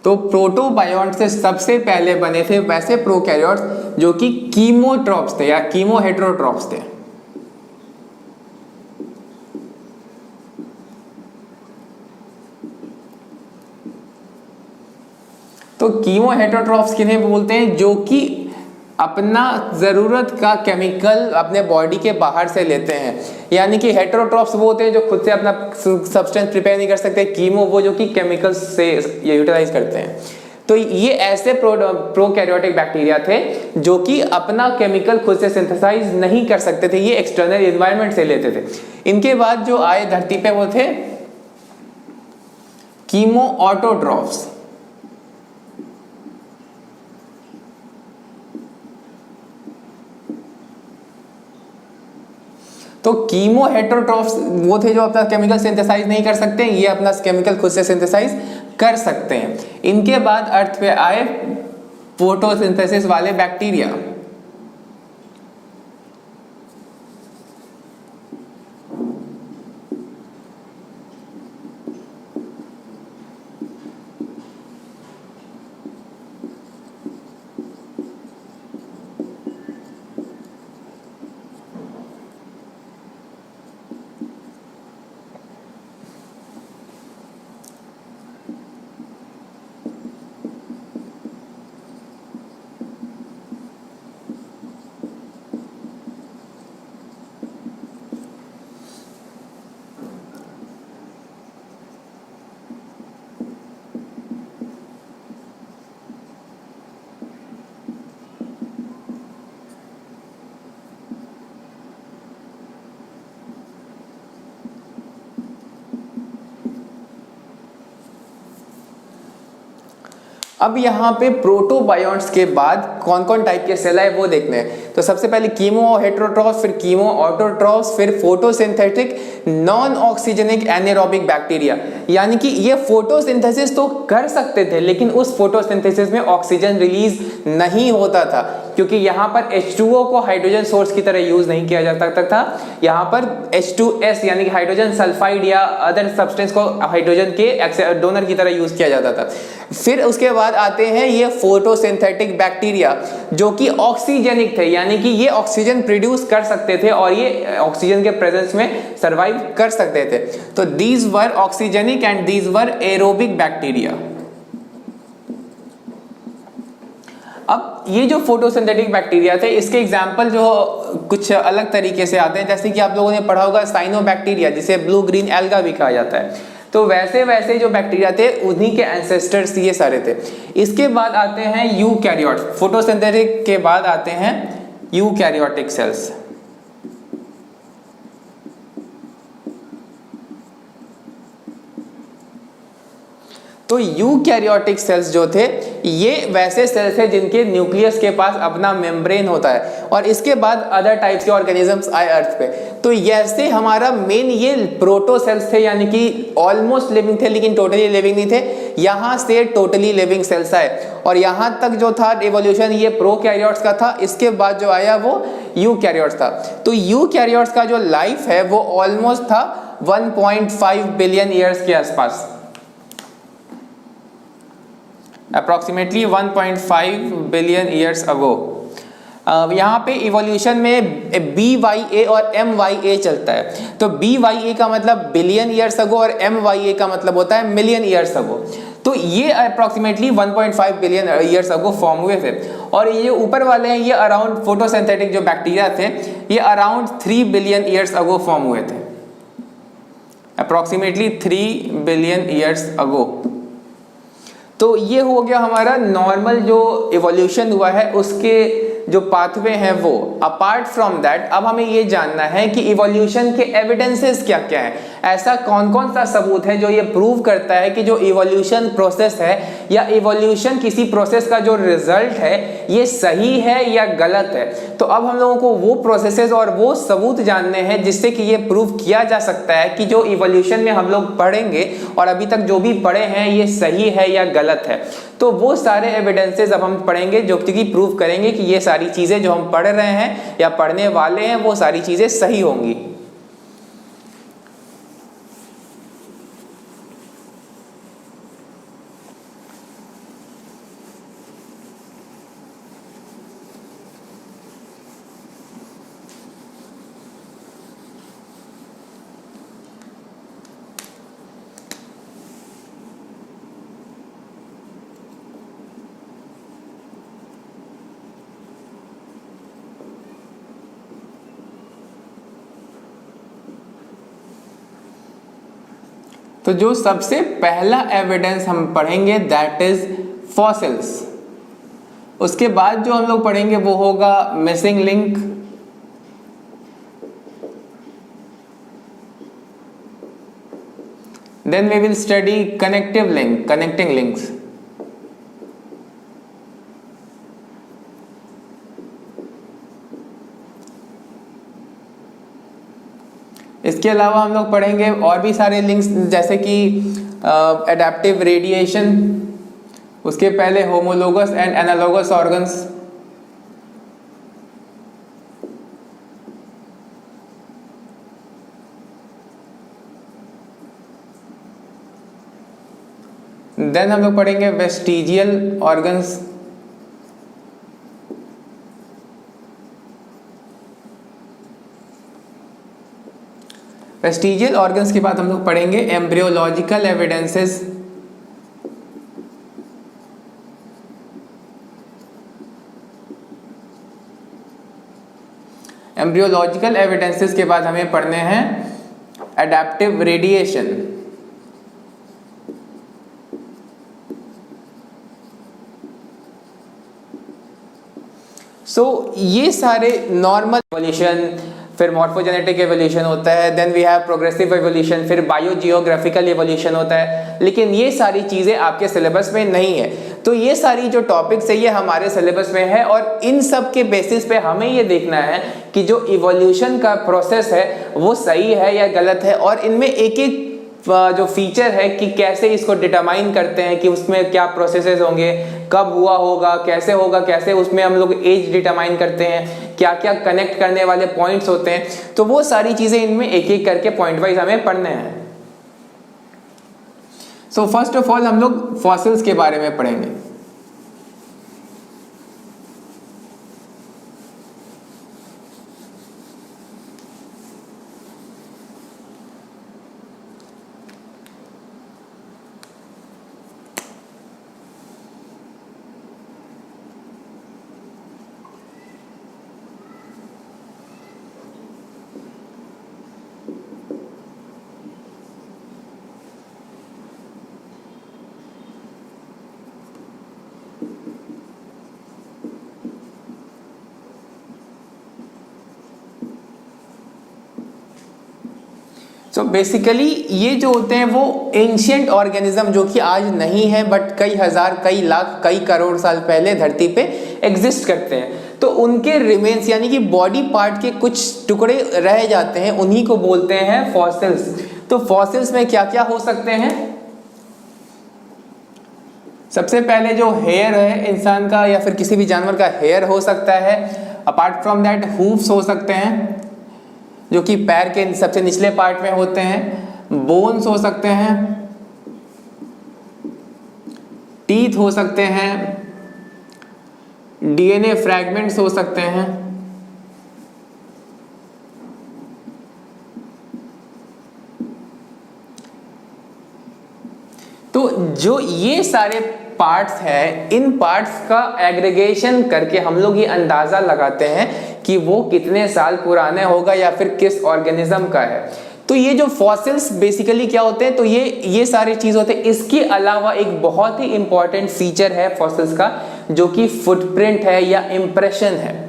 तो प्रोटोबायोन्ट से सबसे पहले बने थे वैसे प्रोकैरियोट्स जो कि कीमोट्रॉप्स थे या कीमोहेटेरोट्रॉप्स थे। तो कीमोहेटेरोट्रॉप्स किन्हें बोलते हैं, जो कि अपना जरूरत का केमिकल अपने बॉडी के बाहर से लेते हैं। यानी कि हेटेरोट्रॉप्स वो होते हैं जो खुद से अपना सब्सटेंस प्रिपेयर नहीं कर सकते, कीमो वो जो कि केमिकल से यूटिलाइज करते हैं। तो ये ऐसे प्रोकैरियोटिक बैक्टीरिया थे जो कि अपना केमिकल खुद से सिंथेसाइज नहीं कर सकते थे, ये एक्सटर्नल एनवायरनमेंट से लेते थे। इनके बाद जो आए धरती पे वो थे कीमो ऑटोट्रॉप्स। तो कीमो हेटेरोट्रॉप्स वो थे जो अपना केमिकल सिंथेसाइज नहीं कर सकते, ये अपना केमिकल खुद से सिंथेसाइज कर सकते हैं। इनके बाद अर्थ पे आए फोटोसिंथेसिस वाले बैक्टीरिया। अब यहाँ पे प्रोटोबायोन्ट्स के बाद कौन कौन टाइप के सेल है वो देखने हैं। तो सबसे पहले कीमो हेटेरोट्रॉफ्स, फिर कीमो ऑटोट्रॉफ्स, फिर photosynthetic non oxygenic anaerobic bacteria. यानी कि ये फोटोसिंथेसिस तो कर सकते थे, लेकिन उस फोटोसिंथेसिस में ऑक्सीजन रिलीज नहीं होता था, क्योंकि यहाँ पर H2O को हाइड्रोजन सोर्स की तरह यूज नहीं किया जा सकता था। यहाँ पर H2S यानी कि हाइड्रोजन सल्फाइड या अदर सब्सटेंस को हाइड्रोजन के डोनर की तरह यूज किया जाता था। फिर उसके बाद आते हैं ये फोटोसिंथेटिक बैक्टीरिया, जो कि ऑक्सीजेनिक थे, यानी कि ये ऑक्सीजन प्रोड्यूस कर सकते थे और ये ऑक्सीजन के प्रेजेंस में सरवाइव कर सकते थे। तो these were oxygenic and these were aerobic bacteria. अब ये जो फोटोसिंथेटिक बैक्टीरिया थे, इसके एग्जाम्पल जो कुछ अलग तरीके से आते हैं, जैसे कि आप लोगों ने पढ़ा होगा साइनोबैक्टीरिया, जिसे ब्लू ग्रीन एल्गा भी कहा जाता है। तो वैसे वैसे जो बैक्टीरिया थे उन्हीं के एंसेस्टर्स ये सारे थे। इसके बाद आते हैं यूकैरियोट। फोटोसिंथेटिक के बाद आते हैं यूकैरियोटिक सेल्स। तो यूकैरियोटिक सेल्स जो थे ये वैसे सेल्स थे जिनके न्यूक्लियस के पास अपना मेम्ब्रेन होता है, और इसके बाद अदर टाइप्स के ऑर्गेनिजम्स आए अर्थ पे। तो जैसे हमारा मेन ये प्रोटो सेल्स थे, यानी कि ऑलमोस्ट लिविंग थे लेकिन टोटली लिविंग नहीं थे। यहाँ से टोटली लिविंग सेल्स आए, और यहाँ तक जो था एवोल्यूशन ये प्रोकैरियोट्स का था। इसके बाद जो आया वो यूकैरियोट्स था। तो यूकैरियोट्स का जो लाइफ है वो ऑलमोस्ट था 1.5 बिलियन ईयर्स के आसपास, अप्रोक्सीमेटली 1.5 बिलियन ईयर्स अगो। यहाँ पे इवोल्यूशन में BYA और MYA चलता है। तो BYA का मतलब बिलियन ईयर्स अगो और MYA का मतलब होता है मिलियन ईयर्स अगो। तो ये approximately 1.5 billion years ago form हुए थे। और ये ऊपर वाले हैं, ये अराउंड फोटोसिंथेटिक जो बैक्टीरिया थे ये around 3 billion years ago form हुए थे, अप्रोक्सीमेटली 3 बिलियन ईयर्स अगो। तो ये हो गया हमारा नॉर्मल जो इवोल्यूशन हुआ है उसके जो पाथवे हैं वो। अपार्ट फ्रॉम दैट अब हमें ये जानना है कि इवोल्यूशन के एविडेंसेस क्या क्या हैं। ऐसा कौन कौन सा सबूत है जो ये प्रूव करता है कि जो इवोल्यूशन प्रोसेस है या इवोल्यूशन किसी प्रोसेस का जो रिजल्ट है ये सही है या गलत है। तो अब हम लोगों को वो प्रोसेसेस और वो सबूत जानने हैं जिससे कि ये प्रूव किया जा सकता है कि जो इवोल्यूशन में हम लोग पढ़ेंगे और अभी तक जो भी पढ़े हैं ये सही है या गलत है। तो वो सारे एविडेंसेस अब हम पढ़ेंगे जो कि प्रूव करेंगे कि ये सारी चीजें जो हम पढ़ रहे हैं या पढ़ने वाले हैं वो सारी चीजें सही होंगी। तो जो सबसे पहला एविडेंस हम पढ़ेंगे दैट इज फॉसिल्स। उसके बाद जो हम लोग पढ़ेंगे वो होगा missing link, then we will study connective link, connecting links. इसके अलावा हम लोग पढ़ेंगे और भी सारे लिंक्स जैसे कि एडेप्टिव रेडिएशन, उसके पहले homologous and analogous organs, then हम लोग पढ़ेंगे वेस्टिजियल ऑर्गन्स, वेस्टिजियल ऑर्गन्स के बाद हम लोग पढ़ेंगे एम्ब्रियोलॉजिकल एविडेंसेस, एम्ब्रियोलॉजिकल एविडेंसेस के बाद हमें पढ़ने हैं एडेप्टिव रेडिएशन। सो ये सारे नॉर्मल इवोल्यूशन, फिर मॉर्फोजेनेटिक एवोल्यूशन होता है, then we have progressive evolution, फिर बायोजियोग्राफिकल एवोल्यूशन होता है। लेकिन ये सारी चीज़ें आपके सिलेबस में नहीं है। तो ये सारी जो टॉपिक्स है ये हमारे सिलेबस में है, और इन सब के बेसिस पे हमें ये देखना है कि जो इवोल्यूशन का प्रोसेस है वो सही है या गलत है, और इनमें एक एक जो फीचर है कि कैसे इसको डिटरमाइन करते हैं कि उसमें क्या प्रोसेसेस होंगे, कब हुआ होगा, कैसे उसमें हम लोग एज डिटरमाइन करते हैं, क्या क्या कनेक्ट करने वाले पॉइंट्स होते हैं। तो वो सारी चीज़ें इनमें एक एक करके पॉइंट वाइज हमें पढ़ने हैं। सो फर्स्ट ऑफ ऑल हम लोग फॉसिल्स के बारे में पढ़ेंगे। सो बेसिकली ये जो होते हैं वो एंशियंट ऑर्गेनिज्म जो कि आज नहीं है, बट कई हजार, कई लाख, कई करोड़ साल पहले धरती पे एग्जिस्ट करते हैं। तो उनके रिमेन्स यानी कि बॉडी पार्ट के कुछ टुकड़े रह जाते हैं, उन्हीं को बोलते हैं फॉसिल्स। तो फॉसिल्स में क्या क्या हो सकते हैं? सबसे पहले जो हेयर है इंसान का या फिर किसी भी जानवर का हेयर हो सकता है। अपार्ट फ्रॉम दैट हूफ्स हो सकते हैं जो कि पैर के सबसे निचले पार्ट में होते हैं। बोन्स हो सकते हैं, टीथ हो सकते हैं, डीएनए फ्रैगमेंट्स हो सकते हैं। तो जो ये सारे पार्ट्स हैं, इन पार्ट्स का एग्रीगेशन करके हम लोग ये अंदाजा लगाते हैं कि वो कितने साल पुराने होगा या फिर किस ऑर्गेनिज्म का है। तो ये जो फॉसिल्स बेसिकली क्या होते हैं, तो ये सारी चीज होते हैं। इसके अलावा एक बहुत ही इंपॉर्टेंट फीचर है फॉसिल्स का, जो कि फुटप्रिंट है या इंप्रेशन है।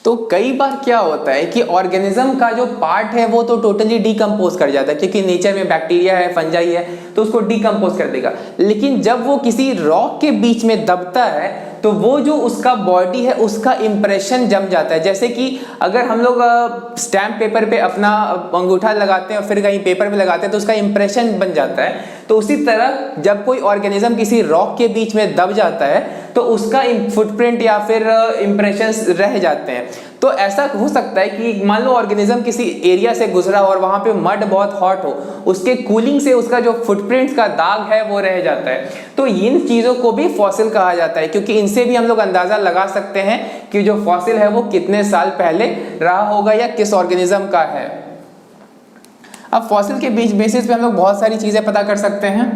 तो कई बार क्या होता है कि ऑर्गेनिज्म का जो पार्ट है वो तो टोटली डिकम्पोज कर जाता है, क्योंकि नेचर में बैक्टीरिया है, फंजाई है, तो उसको डिकम्पोज कर देगा। लेकिन जब वो किसी रॉक के बीच में दबता है तो वो जो उसका बॉडी है उसका इंप्रेशन जम जाता है। जैसे कि अगर हम लोग स्टैम्प पेपर पे अपना अंगूठा लगाते हैं और फिर कहीं पेपर में लगाते हैं तो उसका इंप्रेशन बन जाता है। तो उसी तरह जब कोई ऑर्गेनिज्म किसी रॉक के बीच में दब जाता है तो उसका फुटप्रिंट या फिर इंप्रेशंस रह जाते हैं। तो ऐसा हो सकता है कि मान लो ऑर्गेनिज्म किसी एरिया से गुजरा हो और वहां पे मड बहुत हॉट हो, उसके कूलिंग से उसका जो फुटप्रिंट्स का दाग है वो रह जाता है। तो इन चीजों को भी फॉसिल कहा जाता है, क्योंकि इनसे भी हम लोग अंदाजा लगा सकते हैं कि जो फॉसिल है वो कितने साल पहले रहा होगा या किस ऑर्गेनिज्म का है। अब फॉसिल के बीच बेसिस पे हम लोग बहुत सारी चीजें पता कर सकते हैं।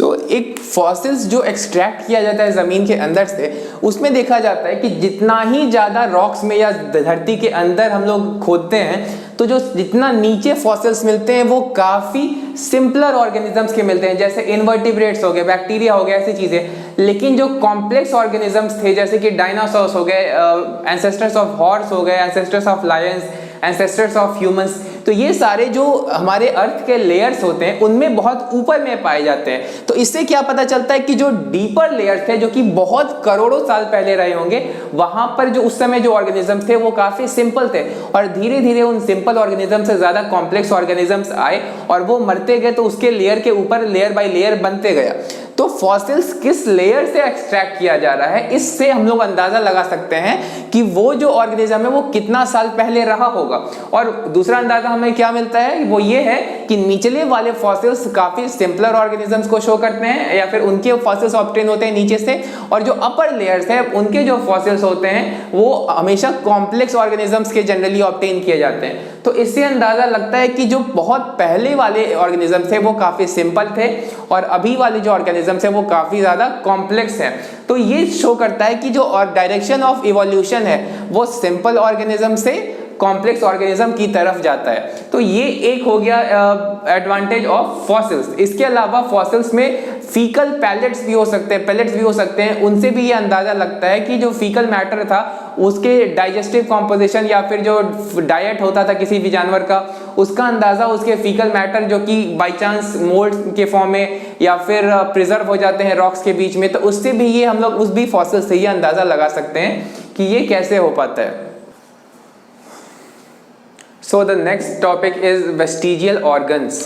एक फॉसिल्स जो एक्सट्रैक्ट किया जाता है ज़मीन के अंदर से, उसमें देखा जाता है कि जितना ही ज़्यादा रॉक्स में या धरती के अंदर हम लोग खोदते हैं, तो जो जितना नीचे फॉसिल्स मिलते हैं वो काफ़ी सिंपलर ऑर्गेनिजम्स के मिलते हैं, जैसे इनवर्टिब्रेट्स हो गए, बैक्टीरिया हो गए, ऐसी चीज़ें। लेकिन जो कॉम्प्लेक्स ऑर्गेनिजम्स थे, जैसे कि डायनासोर्स हो गए, एंसेस्टर्स ऑफ हॉर्स हो गए, ancestors of Lions, ancestors of humans, तो ये सारे जो हमारे अर्थ के लेयर्स होते हैं उनमें बहुत ऊपर में पाए जाते हैं। तो इससे क्या पता चलता है कि जो डीपर लेयर्स थे, जो कि बहुत करोड़ों साल पहले रहे होंगे, वहां पर जो उस समय जो ऑर्गेनिजम्स थे वो काफी सिंपल थे, और धीरे धीरे उन सिंपल ऑर्गेनिज्म से ज्यादा कॉम्प्लेक्स ऑर्गेनिजम्स आए और वो मरते गए, तो उसके लेयर के ऊपर लेयर बाय लेयर बनते गया। तो फॉसिल्स किस लेयर से एक्सट्रैक्ट किया जा रहा है, इससे हम लोग अंदाजा लगा सकते हैं कि वो जो ऑर्गेनिज्म है वो कितना साल पहले रहा होगा। और दूसरा अंदाजा हमें क्या मिलता है, वो ये है कि निचले वाले फॉसिल्स काफी सिंपलर ऑर्गेनिजम्स को शो करते हैं, या फिर उनके फॉसिल्स ऑब्टेन होते हैं नीचे से, और जो अपर लेयर्स है उनके जो फॉसिल्स होते हैं वो हमेशा कॉम्प्लेक्स ऑर्गेनिजम्स के जनरली ऑब्टेन किए जाते हैं। तो इससे अंदाजा लगता है कि जो बहुत पहले वाले ऑर्गेनिजम्स थे वो काफी सिंपल थे, और अभी वाले जो ऑर्गेनिजम्स है वो काफी ज्यादा कॉम्प्लेक्स है। तो ये शो करता है कि जो डायरेक्शन ऑफ इवोल्यूशन है वो सिंपल ऑर्गेनिज्म से कॉम्प्लेक्स ऑर्गेनिज्म की तरफ जाता है। तो ये एक हो गया एडवांटेज ऑफ फॉसिल्स। इसके अलावा फॉसिल्स में फीकल पैलेट्स भी हो सकते हैं, पैलेट्स भी हो सकते हैं, उनसे भी ये अंदाजा लगता है कि जो फीकल मैटर था उसके डाइजेस्टिव कॉम्पोजिशन या फिर जो डाइट होता था किसी भी जानवर का, उसका अंदाजा उसके फीकल मैटर जो कि बाय चांस मोल्ड के फॉर्म में या फिर प्रिजर्व हो जाते हैं रॉक्स के बीच में, तो उससे भी ये हम लोग उस भी फॉसिल से ये अंदाजा लगा सकते हैं कि ये कैसे हो पाता है। So the next topic is vestigial organs.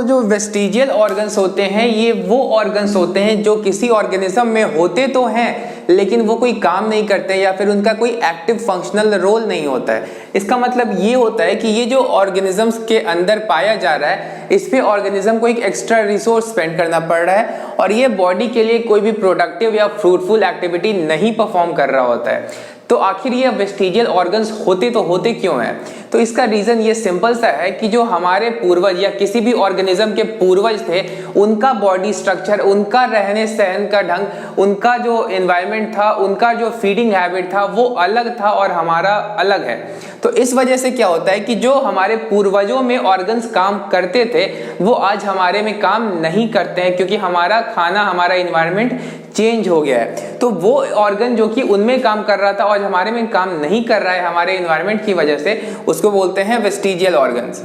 जो वेस्टिजियल ऑर्गन्स होते हैं, ये वो ऑर्गन्स होते हैं जो किसी ऑर्गेनिज्म में होते तो हैं लेकिन वो कोई काम नहीं करते या फिर उनका कोई एक्टिव फंक्शनल रोल नहीं होता है। इसका मतलब ये होता है कि ये जो ऑर्गेनिजम्स के अंदर पाया जा रहा है, इस पे ऑर्गेनिज्म को एक एक्स्ट्रा रिसोर्स स्पेंड करना पड़ रहा है, और ये बॉडी के लिए कोई भी प्रोडक्टिव या फ्रूटफुल एक्टिविटी नहीं परफॉर्म कर रहा होता है। तो आखिर ये वेस्टिजियल ऑर्गन्स होते क्यों हैं? तो इसका रीजन ये सिंपल सा है कि जो हमारे पूर्वज या किसी भी ऑर्गेनिज्म के पूर्वज थे, उनका बॉडी स्ट्रक्चर, उनका रहने सहन का ढंग, उनका जो एनवायरनमेंट था, उनका जो फीडिंग हैबिट था वो अलग था और हमारा अलग है। तो इस वजह से क्या होता है कि जो हमारे पूर्वजों में ऑर्गन्स काम करते थे वो आज हमारे में काम नहीं करते हैं, क्योंकि हमारा खाना, हमारा एनवायरनमेंट चेंज हो गया है। तो वो ऑर्गन जो कि उनमें काम कर रहा था आज हमारे में काम नहीं कर रहा है हमारे एनवायरनमेंट की वजह से, उसको बोलते हैं वेस्टिजियल ऑर्गन्स।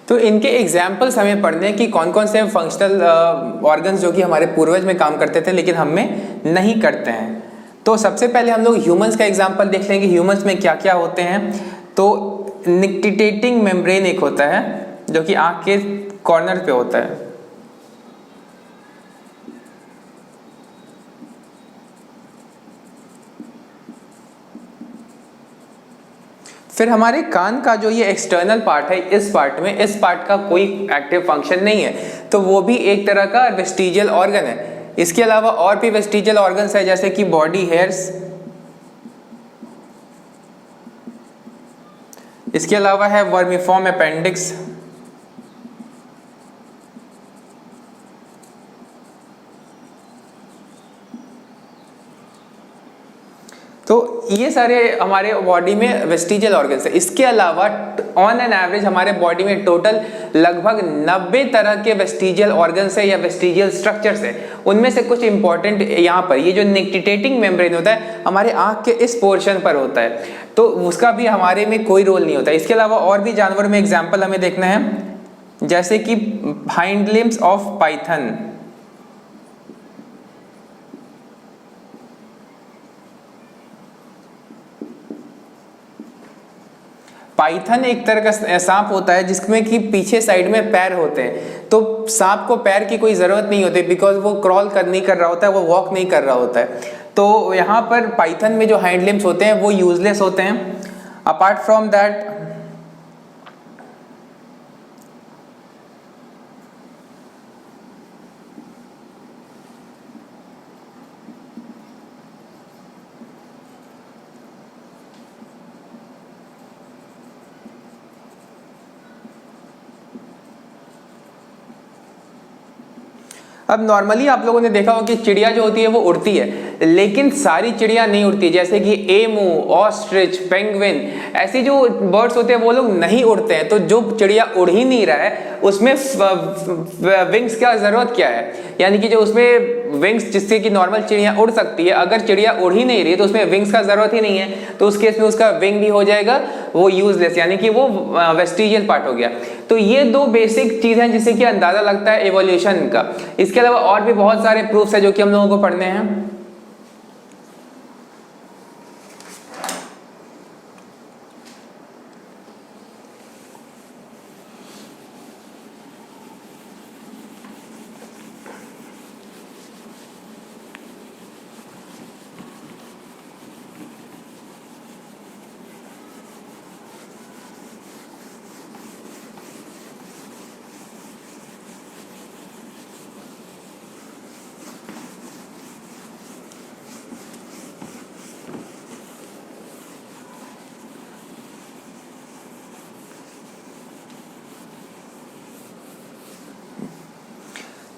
तो इनके एग्जाम्पल्स हमें पढ़ने हैं कि कौन कौन से फंक्शनल ऑर्गन्स जो कि हमारे पूर्वज में काम करते थे लेकिन हम में नहीं करते हैं। तो सबसे पहले हम लोग ह्यूमंस का एग्जाम्पल देख लेंगे, ह्यूमंस में क्या क्या होते हैं। तो निक्टिटेटिंग मेम्ब्रेन एक होता है जो कि आँख के कॉर्नर पे होता है। फिर हमारे कान का जो ये एक्सटर्नल पार्ट है, इस पार्ट का कोई एक्टिव फंक्शन नहीं है, तो वो भी एक तरह का वेस्टिजियल ऑर्गन है। इसके अलावा और भी वेस्टिजियल ऑर्गन्स है जैसे कि बॉडी हेयर्स, इसके अलावा है वर्मिफॉर्म अपेंडिक्स, तो ये सारे हमारे बॉडी में वेस्टिजियल ऑर्गन्स है। इसके अलावा ऑन एन एवरेज हमारे बॉडी में टोटल लगभग 90 तरह के वेस्टिजियल ऑर्गन्स है या वेस्टिजियल स्ट्रक्चर्स है। उनमें से कुछ इंपॉर्टेंट यहाँ पर, ये जो निक्टिटेटिंग मेम्ब्रेन होता है हमारे आँख के इस पोर्शन पर होता है, तो उसका भी हमारे में कोई रोल नहीं होता। इसके अलावा और भी जानवर में एग्जाम्पल हमें देखना है, जैसे कि hind limbs of Python. Python एक तरह का सांप होता है जिसमें कि पीछे साइड में पैर होते हैं। तो सांप को पैर की कोई ज़रूरत नहीं होती, बिकॉज वो क्रॉल नहीं कर रहा होता है, वो वॉक नहीं कर रहा होता है। तो यहाँ पर पाइथन में जो हाइंड लिम्स होते हैं वो यूजलेस होते हैं। अपार्ट फ्रॉम दैट अब नॉर्मली आप लोगों ने देखा होगा कि चिड़िया जो होती है वो उड़ती है, लेकिन सारी चिड़िया नहीं उड़ती। जैसे कि एमू, ऑस्ट्रिच, पेंगुइन, ऐसी जो बर्ड्स होते हैं वो लोग नहीं उड़ते हैं। तो जो चिड़िया उड़ ही नहीं रहा है उसमें विंग्स का जरूरत क्या है, यानी कि जो उसमें विंग्स जिससे कि नॉर्मल चिड़िया उड़ सकती है, अगर चिड़िया उड़ ही नहीं रही है तो उसमें विंग्स का जरूरत ही नहीं है। तो उस केस में उसका विंग भी हो जाएगा वो यूजलेस, यानी कि वो वेस्टिजियल पार्ट हो गया। तो ये दो बेसिक चीज हैं जिससे कि अंदाजा लगता है एवोल्यूशन का। इसके अलावा और भी बहुत सारे प्रूफ्स है जो कि हम लोगों को पढ़ने हैं।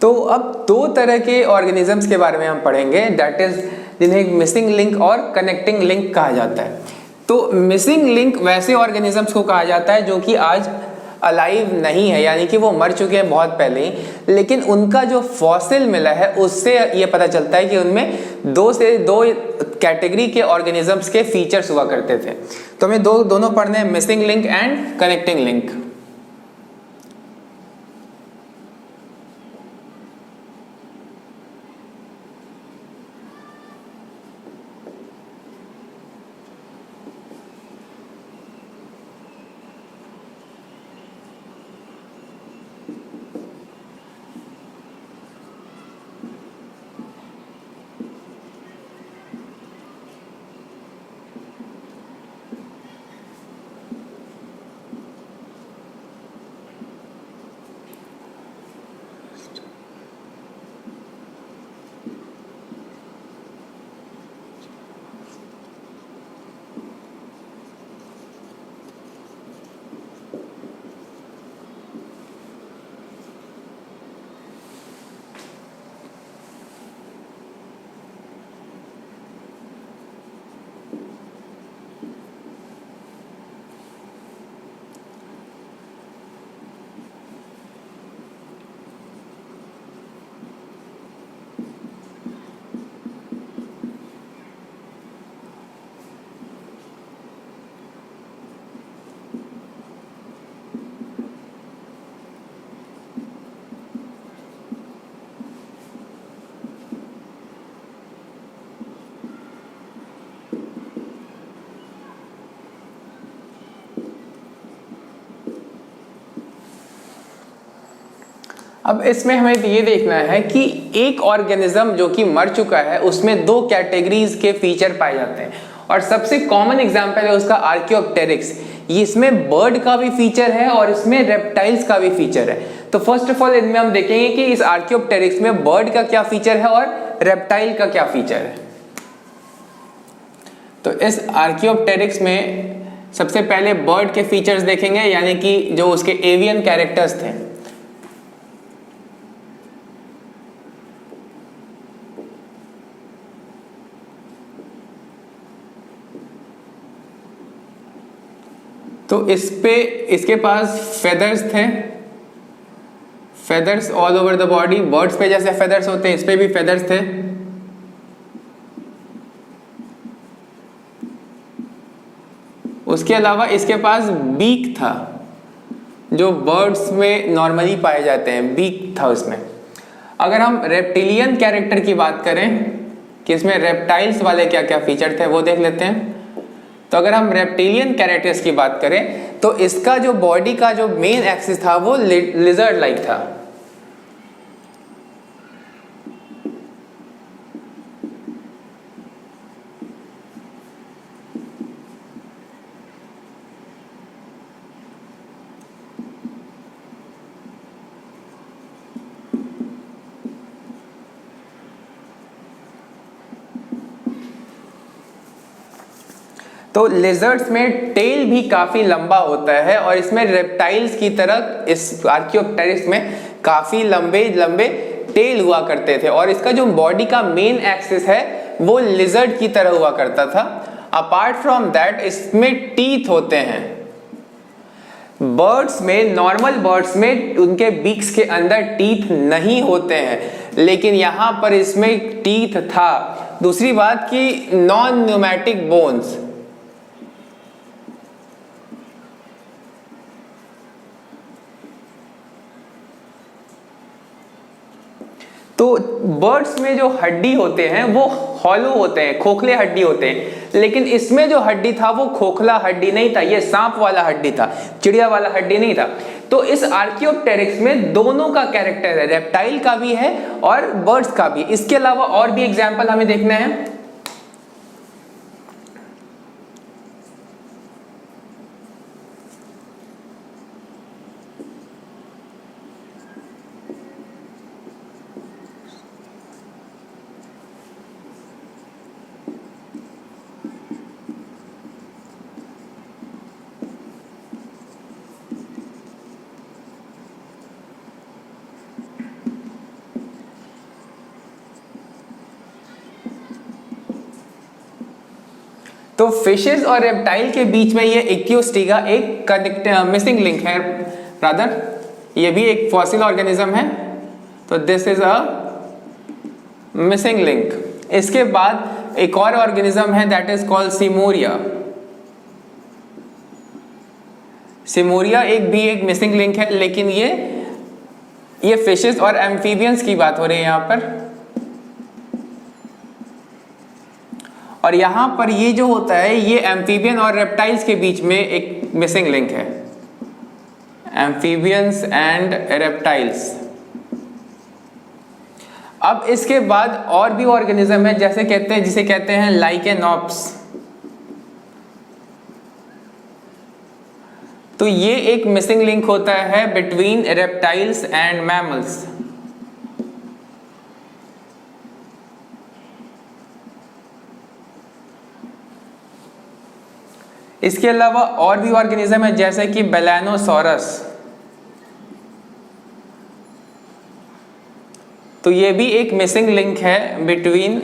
तो अब दो तरह के ऑर्गेनिजम्स के बारे में हम पढ़ेंगे, दैट इज जिन्हें मिसिंग लिंक और कनेक्टिंग लिंक कहा जाता है। तो मिसिंग लिंक वैसे ऑर्गेनिजम्स को कहा जाता है जो कि आज अलाइव नहीं है, यानी कि वो मर चुके हैं बहुत पहले ही, लेकिन उनका जो फॉसिल मिला है उससे ये पता चलता है कि उनमें दो कैटेगरी के ऑर्गेनिजम्स के फीचर्स हुआ करते थे। तो हमें दोनों पढ़ने हैं, missing link and connecting link. अब इसमें हमें ये देखना है कि एक ऑर्गेनिज्म जो कि मर चुका है उसमें दो कैटेगरीज के फीचर पाए जाते हैं, और सबसे कॉमन एग्जांपल है उसका आर्कियोप्टेरिक्स। इसमें बर्ड का भी फीचर है और इसमें रेप्टाइल्स का भी फीचर है। तो फर्स्ट ऑफ ऑल इनमें हम देखेंगे कि इस आर्कियोप्टेरिक्स में बर्ड का क्या फीचर है और रेप्टाइल का क्या फीचर है। तो इस आर्कियोप्टेरिक्स में सबसे पहले बर्ड के फीचर्स देखेंगे, यानी कि जो उसके एवियन कैरेक्टर्स थे। तो इस पे इसके पास फेदर्स थे, feathers all over the body, birds पे जैसे फेदर्स होते हैं इस पे भी फेदर्स थे। उसके अलावा इसके पास बीक था, जो बर्ड्स में नॉर्मली पाए जाते हैं, बीक था उसमें। अगर हम रेप्टिलियन कैरेक्टर की बात करें कि इसमें रेप्टाइल्स वाले क्या क्या फीचर थे वो देख लेते हैं। तो अगर हम रेप्टिलियन कैरेक्टर्स की बात करें तो इसका जो बॉडी का जो मेन एक्सिस था वो लिजर्ड लाइक था। तो लिजर्ड्स में टेल भी काफी लंबा होता है और इसमें रेप्टाइल्स की तरह इस आर्कियोप्टेरिक्स में काफी लंबे लंबे टेल हुआ करते थे और इसका जो बॉडी का मेन एक्सिस है वो लिजर्ड की तरह हुआ करता था। अपार्ट फ्रॉम दैट इसमें टीथ होते हैं। बर्ड्स में, नॉर्मल बर्ड्स में उनके बीक्स के अंदर टीथ नहीं होते हैं, लेकिन यहां पर इसमें टीथ था। दूसरी बात कि नॉन न्यूमेटिक बोन्स, तो बर्ड्स में जो हड्डी होते हैं वो हॉलो होते हैं, खोखले हड्डी होते हैं, लेकिन इसमें जो हड्डी था वो खोखला हड्डी नहीं था, ये सांप वाला हड्डी था, चिड़िया वाला हड्डी नहीं था। तो इस आर्कियोप्टेरिक्स में दोनों का कैरेक्टर है, रेप्टाइल का भी है और बर्ड्स का भी। इसके अलावा और भी एग्जाम्पल हमें देखना है। तो फिशेस और रेप्टाइल के बीच में ये इक्वियोस्टिगा एक मिसिंग लिंक है, रादर ये भी एक फॉसिल ऑर्गेनिज्म है, तो this is a missing link. इसके बाद एक और ऑर्गेनिज्म है दैट इज कॉल्ड सिमोरिया। सिमोरिया एक मिसिंग लिंक है, लेकिन ये फिशेस और एम्फीबियंस की बात हो रही है यहां पर। और यहां पर ये जो होता है ये एम्फीबियन और रेप्टाइल्स के बीच में एक मिसिंग लिंक है, एम्फीबियंस एंड रेप्टाइल्स। अब इसके बाद और भी ऑर्गेनिज्म है जिसे कहते हैं लाइकेनॉप्स। तो ये एक मिसिंग लिंक होता है बिटवीन रेप्टाइल्स एंड मैमल्स। इसके अलावा और भी ऑर्गेनिज्म है जैसे कि बेलानोसॉरस, तो ये भी एक मिसिंग लिंक है between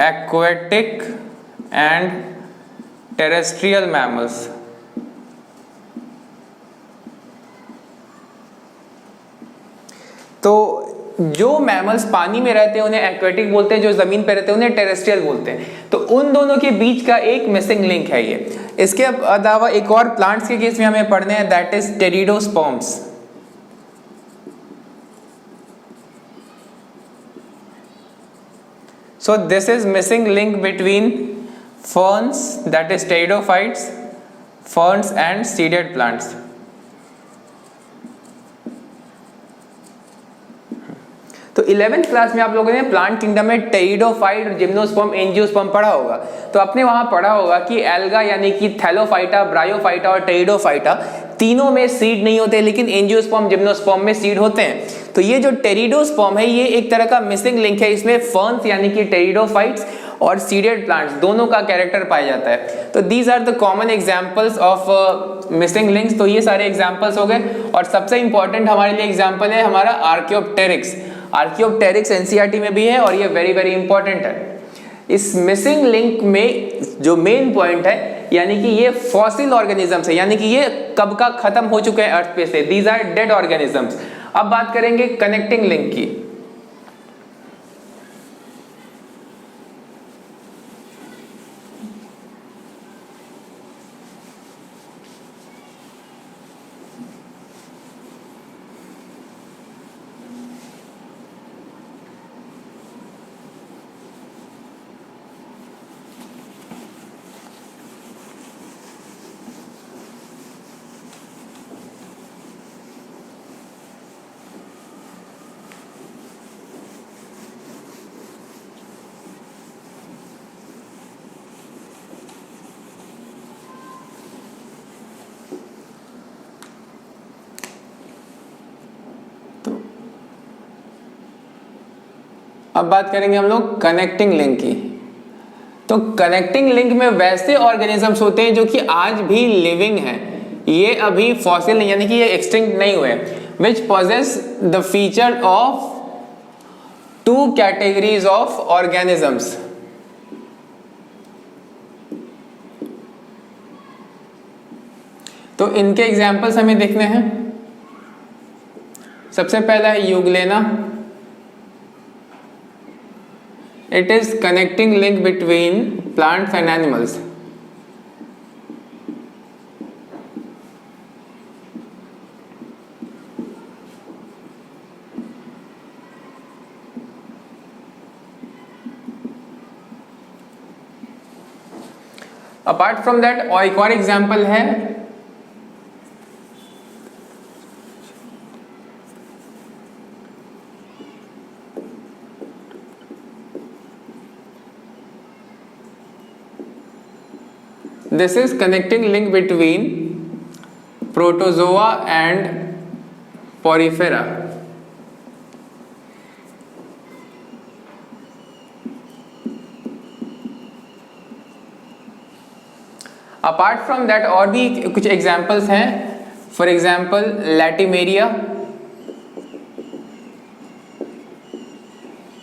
aquatic and terrestrial mammals. तो जो मैमल्स पानी में रहते हैं उन्हें एक्वेटिक बोलते हैं, जो जमीन पर रहते हैं उन्हें टेरेस्ट्रियल बोलते हैं। तो उन दोनों के बीच का एक मिसिंग लिंक है ये। इसके अलावा एक और प्लांट्स के केस में हमें पढ़ने हैं that is pteridosperms. So this is missing link between ferns, that is pteridophytes, ferns and seeded plants. तो 11th क्लास में आप लोगों ने प्लांट किंगडम में टेरिडोफाइट, जिम्नोस्पर्म, एंजियोस्पर्म पढ़ा होगा। तो आपने वहां पढ़ा होगा कि एल्गा यानी कि थैलोफाइटा, ब्रायोफाइटा और टेरिडोफाइटा तीनों में सीड नहीं होते, लेकिन एंजियोस्पर्म, जिम्नोस्पर्म में सीड होते हैं। तो ये जो टेरिडोस्पर्म है ये एक तरह का मिसिंग लिंक है, इसमें फर्न्स यानी कि टेरिडोफाइट्स और सीडेड प्लांट्स दोनों का कैरेक्टर पाया जाता है। तो these are the common examples of missing links. तो ये सारे एग्जांपल्स हो गए और सबसे इंपॉर्टेंट हमारे लिए एग्जांपल है हमारा आर्कियोप्टेरिक्स। आर्कियोप्टेरिक्स एनसीईआरटी में भी है और ये वेरी वेरी इंपॉर्टेंट है। इस मिसिंग लिंक में जो मेन पॉइंट है यानी कि ये फॉसिल ऑर्गेनिजम्स है, यानी कि ये कब का खत्म हो चुके हैं अर्थ पे से, दीज आर डेड ऑर्गेनिजम्स। अब बात करेंगे कनेक्टिंग लिंक की। अब बात करेंगे हम लोग कनेक्टिंग लिंक की। तो कनेक्टिंग लिंक में वैसे ऑर्गेनिजम्स होते हैं जो कि आज भी लिविंग हैं, ये अभी फॉसिल नहीं, यानी कि ये एक्सटिंक्ट नहीं हुए, which possess the feature of two categories of organisms. तो इनके एग्जाम्पल्स हमें देखने हैं। सबसे पहला है Euglena. It is connecting link between plants and animals. Apart from that, और एक और एग्जाम्पल है this is connecting link between protozoa and porifera. Apart from that और भी कुछ एग्जाम्पल्स हैं, फॉर एग्जाम्पल लैटिमेरिया,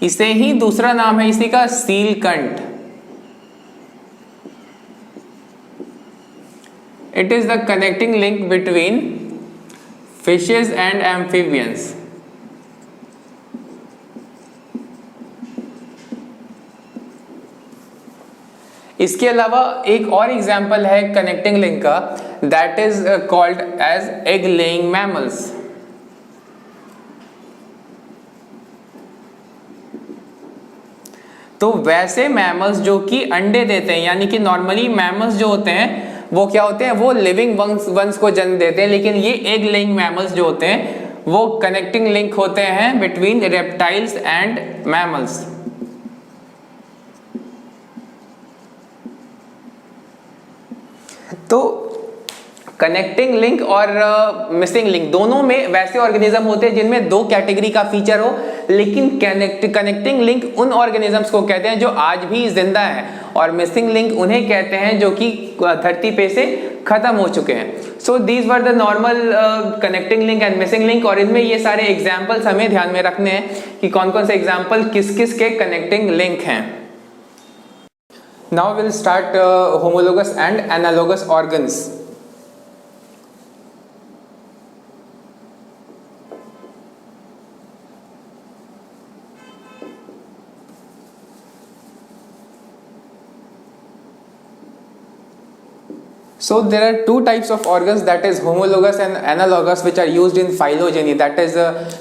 इसे ही दूसरा नाम है इसी का सीलकंठ। It is the connecting link between fishes and amphibians. इसके अलावा एक और एग्जाम्पल है कनेक्टिंग लिंक का, that is called as egg laying mammals. तो वैसे मैमल्स जो कि अंडे देते हैं, यानी कि नॉर्मली मैमल्स जो होते हैं वो क्या होते हैं, वो लिविंग वंस को जन्म देते हैं, लेकिन ये एग लेइंग मैमल्स जो होते हैं वो कनेक्टिंग लिंक होते हैं बिटवीन रेप्टाइल्स एंड मैमल्स। तो कनेक्टिंग लिंक और मिसिंग लिंक दोनों में वैसे ऑर्गेनिज्म होते हैं जिनमें दो कैटेगरी का फीचर हो, लेकिन कनेक्टिंग लिंक उन ऑर्गेनिजम्स को कहते हैं जो आज भी जिंदा हैं, और मिसिंग लिंक उन्हें कहते हैं जो कि धरती पे से खत्म हो चुके हैं। So these were the normal connecting link and missing link, और इनमें ये सारे एग्जाम्पल्स हमें ध्यान में रखने हैं कि कौन कौन से एग्जाम्पल किस किस के कनेक्टिंग लिंक हैं। Now will start homologous and analogous organs. So there are two types of organs, that is homologous and analogous, which are used in phylogeny, that is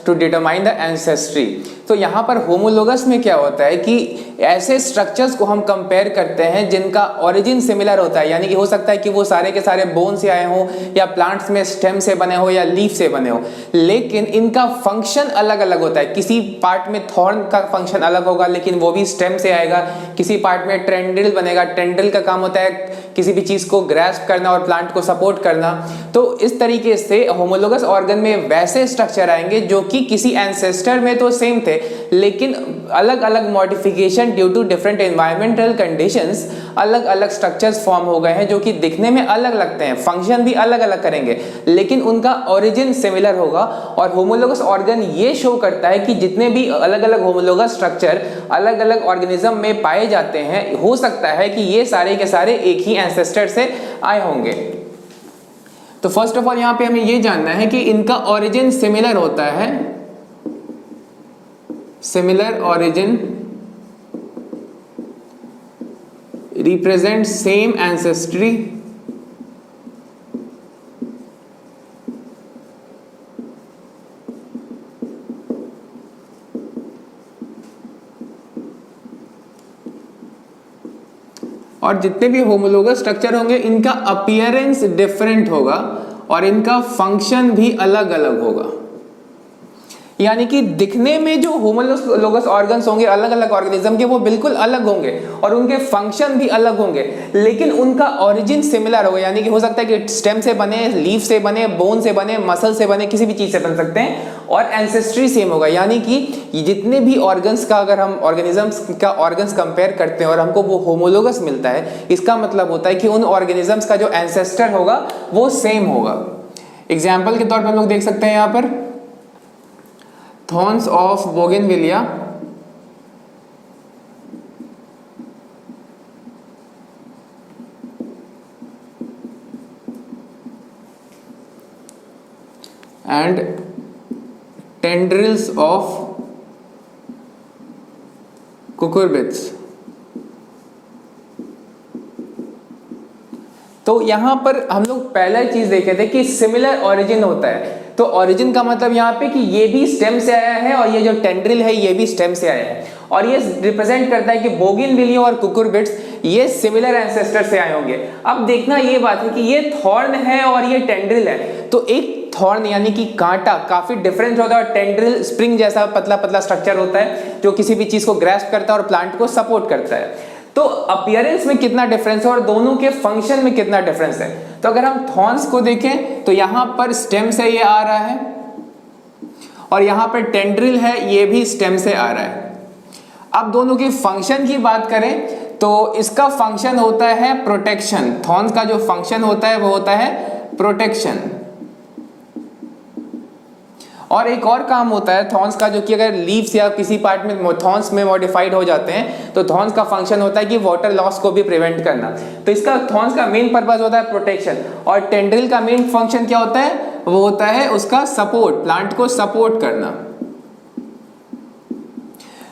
to determine the ancestry. तो यहाँ पर homologous में क्या होता है कि ऐसे structures को हम कंपेयर करते हैं जिनका ओरिजिन सिमिलर होता है, यानी कि हो सकता है कि वो सारे के सारे बोन से आए हों या प्लांट्स में स्टेम से बने हो या लीफ से बने हो, लेकिन इनका फंक्शन अलग अलग होता है। किसी पार्ट में थॉर्न का फंक्शन अलग होगा लेकिन वो भी स्टेम से आएगा, किसी पार्ट में टेंड्रिल बनेगा, टेंड्रिल का काम होता है किसी भी चीज को ग्रैस्प करना और प्लांट को सपोर्ट करना। तो इस तरीके से होमोलोगस ऑर्गन में वैसे स्ट्रक्चर आएंगे जो कि किसी एंसेस्टर में तो सेम थे लेकिन अलग अलग modification evolution due to different environmental conditions अलग अलग स्ट्रक्चर्स फॉर्म हो गए हैं जो कि दिखने में अलग लगते हैं, फंक्शन भी अलग अलग करेंगे, लेकिन उनका ओरिजिन सिमिलर होगा। और होमोलोगस ऑर्गन ये शो करता है कि जितने भी अलग अलग होमोलोगस स्ट्रक्चर अलग अलग ऑर्गेनिज्म में पाए जाते हैं, हो सकता है कि ये सारे के सारे एक ही एंसेस्टर से आए होंगे। तो फर्स्ट ऑफ ऑल यहां पे हमें ये जानना है कि इनका ओरिजिन सिमिलर होता है, similar origin represents same ancestry और जितने भी होमोलोगस स्ट्रक्चर होंगे इनका अपीयरेंस डिफरेंट होगा और इनका फंक्शन भी अलग अलग होगा। यानी कि दिखने में जो होमोलोगस ऑर्गन्स होंगे अलग अलग ऑर्गेनिज्म के, वो बिल्कुल अलग होंगे और उनके फंक्शन भी अलग होंगे, लेकिन उनका ओरिजिन सिमिलर होगा। यानी कि हो सकता है कि स्टेम से बने, लीफ से बने, बोन से बने, मसल से बने, किसी भी चीज से बन सकते हैं और एंसेस्ट्री सेम होगा। यानी कि जितने भी ऑर्गन्स का अगर हम ऑर्गेनिजम्स का ऑर्गन्स कंपेयर करते हैं और हमको वो होमोलोगस मिलता है, इसका मतलब होता है कि उन ऑर्गेनिजम्स का जो एंसेस्टर होगा वो सेम होगा। एग्जाम्पल के तौर पर हम लोग देख सकते हैं यहाँ पर thorns of bougainvillea and tendrils of cucurbits. तो यहां पर हम लोग पहला चीज देखे थे कि सिमिलर ओरिजिन होता है। तो ओरिजिन का मतलब यहाँ पे कि ये भी स्टेम से आया है और ये जो टेंड्रिल है ये भी स्टेम से आया है, और ये रिप्रेजेंट करता है कि बोगेनविलिया और कुकुरबिट्स ये सिमिलर एंसेस्टर से आए होंगे। अब देखना ये बात है कि ये थॉर्न है और ये टेंड्रिल है, तो एक थॉर्न यानी कि कांटा काफी डिफरेंट होता है और टेंड्रिल स्प्रिंग जैसा पतला पतला स्ट्रक्चर होता है जो किसी भी चीज को ग्रैस्प करता है और प्लांट को सपोर्ट करता है। तो अपीयरेंस में कितना डिफरेंस है और दोनों के फंक्शन में कितना डिफरेंस है। तो अगर हम थॉर्न्स को देखें तो यहां पर स्टेम से ये आ रहा है और यहां पर टेंड्रिल है, ये भी स्टेम से आ रहा है। अब दोनों के फंक्शन की बात करें तो इसका फंक्शन होता है प्रोटेक्शन। थॉर्न्स का जो फंक्शन होता है वो होता है प्रोटेक्शन, और एक और काम होता है थॉर्न्स का, जो कि अगर लीव्स या किसी पार्ट में थॉर्न्स में मॉडिफाइड हो जाते हैं तो थॉर्न्स का फंक्शन होता है कि वाटर लॉस को भी प्रिवेंट करना। तो इसका थॉर्न्स का मेन पर्पस होता है प्रोटेक्शन, और टेंड्रिल का मेन फंक्शन क्या होता है, वो होता है उसका सपोर्ट, प्लांट को सपोर्ट करना।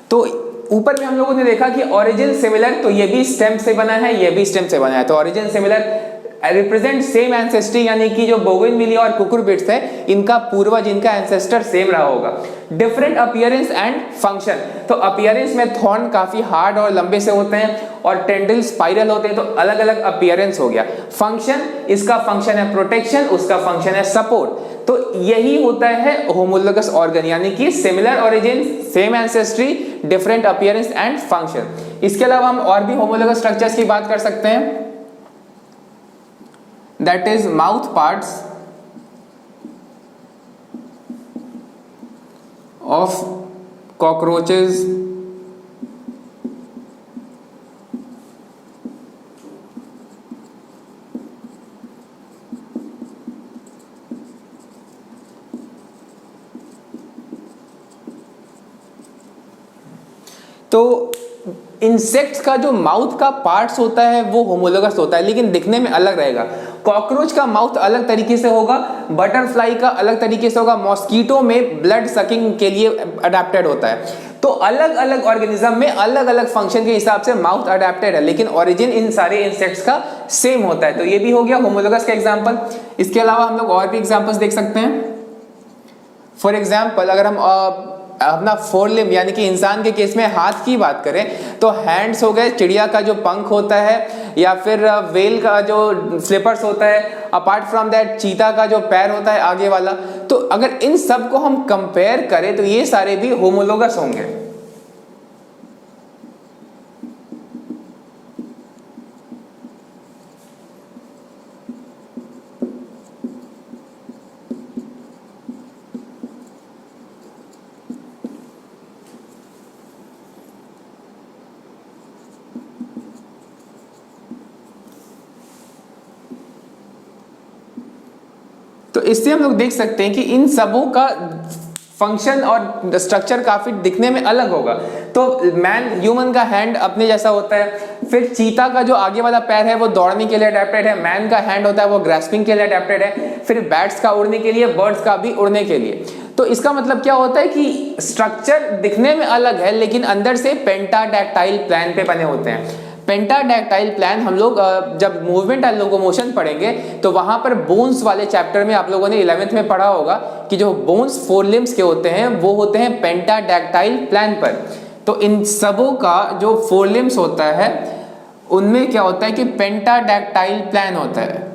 तो ऊपर में हम लोगों ने देखा कि ओरिजिन सिमिलर, तो ये भी स्टेम से बना है, ये भी स्टेम से बना है, तो origin similar represent same ancestry, यानी कि जो बोगेनविलिया और कुकुरबिट्स है इनका पूर्वज, इनका एंसेस्टर सेम रहा होगा। डिफरेंट अपीयरेंस एंड फंक्शन, तो अपीयरेंस में थॉर्न काफी हार्ड और लंबे से होते हैं और टेंड्रिल स्पाइरल होते हैं, तो अलग अलग अपीयरेंस हो गया। फंक्शन, इसका फंक्शन है प्रोटेक्शन, उसका फंक्शन है सपोर्ट। तो यही होता है होमोलोगस ऑर्गन, यानी कि similar origin, same ancestry, different appearance and function. इसके अलावा हम और भी होमोलोगस स्ट्रक्चर्स की बात कर सकते हैं, that is mouth parts of cockroaches, तो इंसेक्ट्स का जो माउथ का पार्ट्स होता है वो होमोलोगस होता है, लेकिन दिखने में अलग रहेगा। कॉकरोच का माउथ अलग तरीके से होगा, बटरफ्लाई का अलग तरीके से होगा, मॉस्किटो में ब्लड सकिंग के लिए अडेप्टेड होता है। तो अलग अलग ऑर्गेनिज्म में अलग अलग फंक्शन के हिसाब से माउथ अडेप्टेड है, लेकिन ओरिजिन इन सारे इंसेक्ट्स का सेम होता है। तो ये भी हो गया होमोलोगस का एग्जाम्पल। इसके अलावा हम लोग और भी एग्जाम्पल्स देख सकते हैं। फॉर एग्जाम्पल अगर हम अपना फोर लिम्ब यानी कि इंसान के केस में हाथ की बात करें तो हैंड्स हो गए, चिड़िया का जो पंख होता है, या फिर वेल का जो फ्लिपर्स होता है, अपार्ट फ्रॉम दैट चीता का जो पैर होता है आगे वाला। तो अगर इन सब को हम कंपेयर करें तो ये सारे भी होमोलोगस होंगे। तो इससे हम लोग देख सकते हैं कि इन सबों का फंक्शन और स्ट्रक्चर काफी दिखने में अलग होगा। तो ह्यूमन का हैंड अपने जैसा होता है, फिर चीता का जो आगे वाला पैर है वो दौड़ने के लिए अडेप्टेड है, मैन का हैंड होता है वो ग्रैस्पिंग के लिए अडेप्टेड है, फिर बैट्स का उड़ने के लिए, बर्ड्स का भी उड़ने के लिए। तो इसका मतलब क्या होता है कि स्ट्रक्चर दिखने में अलग है लेकिन अंदर से पेंटाडैक्टाइल प्लान पे बने होते हैं। पेंटाडैक्टाइल प्लान हम लोग जब मूवमेंट एंड लोकोमोशन पढ़ेंगे तो वहां पर बोन्स वाले चैप्टर में आप लोगों ने 11th में पढ़ा होगा कि जो बोन्स 4 लिम्स के होते हैं वो होते हैं पेंटाडैक्टाइल प्लान पर। तो इन सबों का जो 4 लिम्स होता है उनमें क्या होता है कि पेंटाडैक्टाइल प्लान होता है।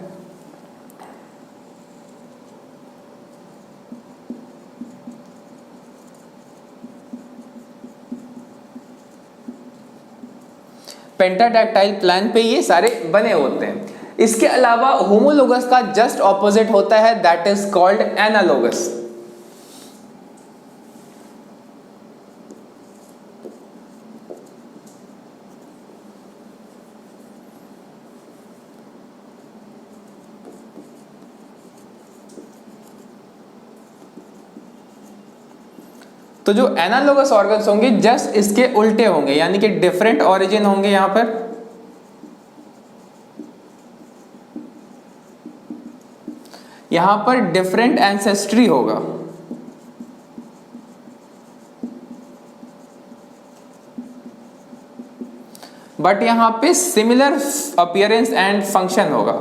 पेंटाडैक्टाइल प्लान पे ये सारे बने होते हैं। इसके अलावा होमोलोगस का जस्ट ऑपोजिट होता है, दैट इज कॉल्ड एनालोगस। तो जो एनालोगस ऑर्गन्स होंगे जस्ट इसके उल्टे होंगे, यानी कि डिफरेंट ऑरिजिन होंगे। यहां पर डिफरेंट एंसेस्ट्री होगा, बट यहां पे सिमिलर अपीयरेंस एंड फंक्शन होगा।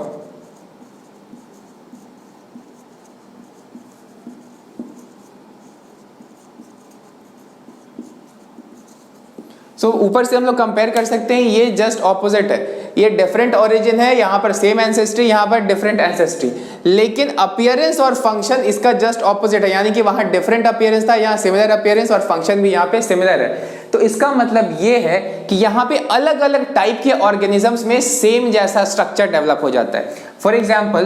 ऊपर से हम लोग कंपेयर कर सकते हैं, ये जस्ट ऑपोजिट है, ये डिफरेंट ओरिजिन है, यहां पर सेम एंसेस्ट्री, यहां पर डिफरेंट एंसेस्ट्री, लेकिन अपीयरेंस और फंक्शन इसका जस्ट ऑपोजिट है, यानी कि वहां डिफरेंट अपीयरेंस था, यहां सिमिलर अपीयरेंस और फंक्शन भी यहां पे सिमिलर है। तो इसका मतलब ये है कि यहां पे अलग अलग टाइप के ऑर्गेनिजम्स में सेम जैसा स्ट्रक्चर डेवलप हो जाता है। For example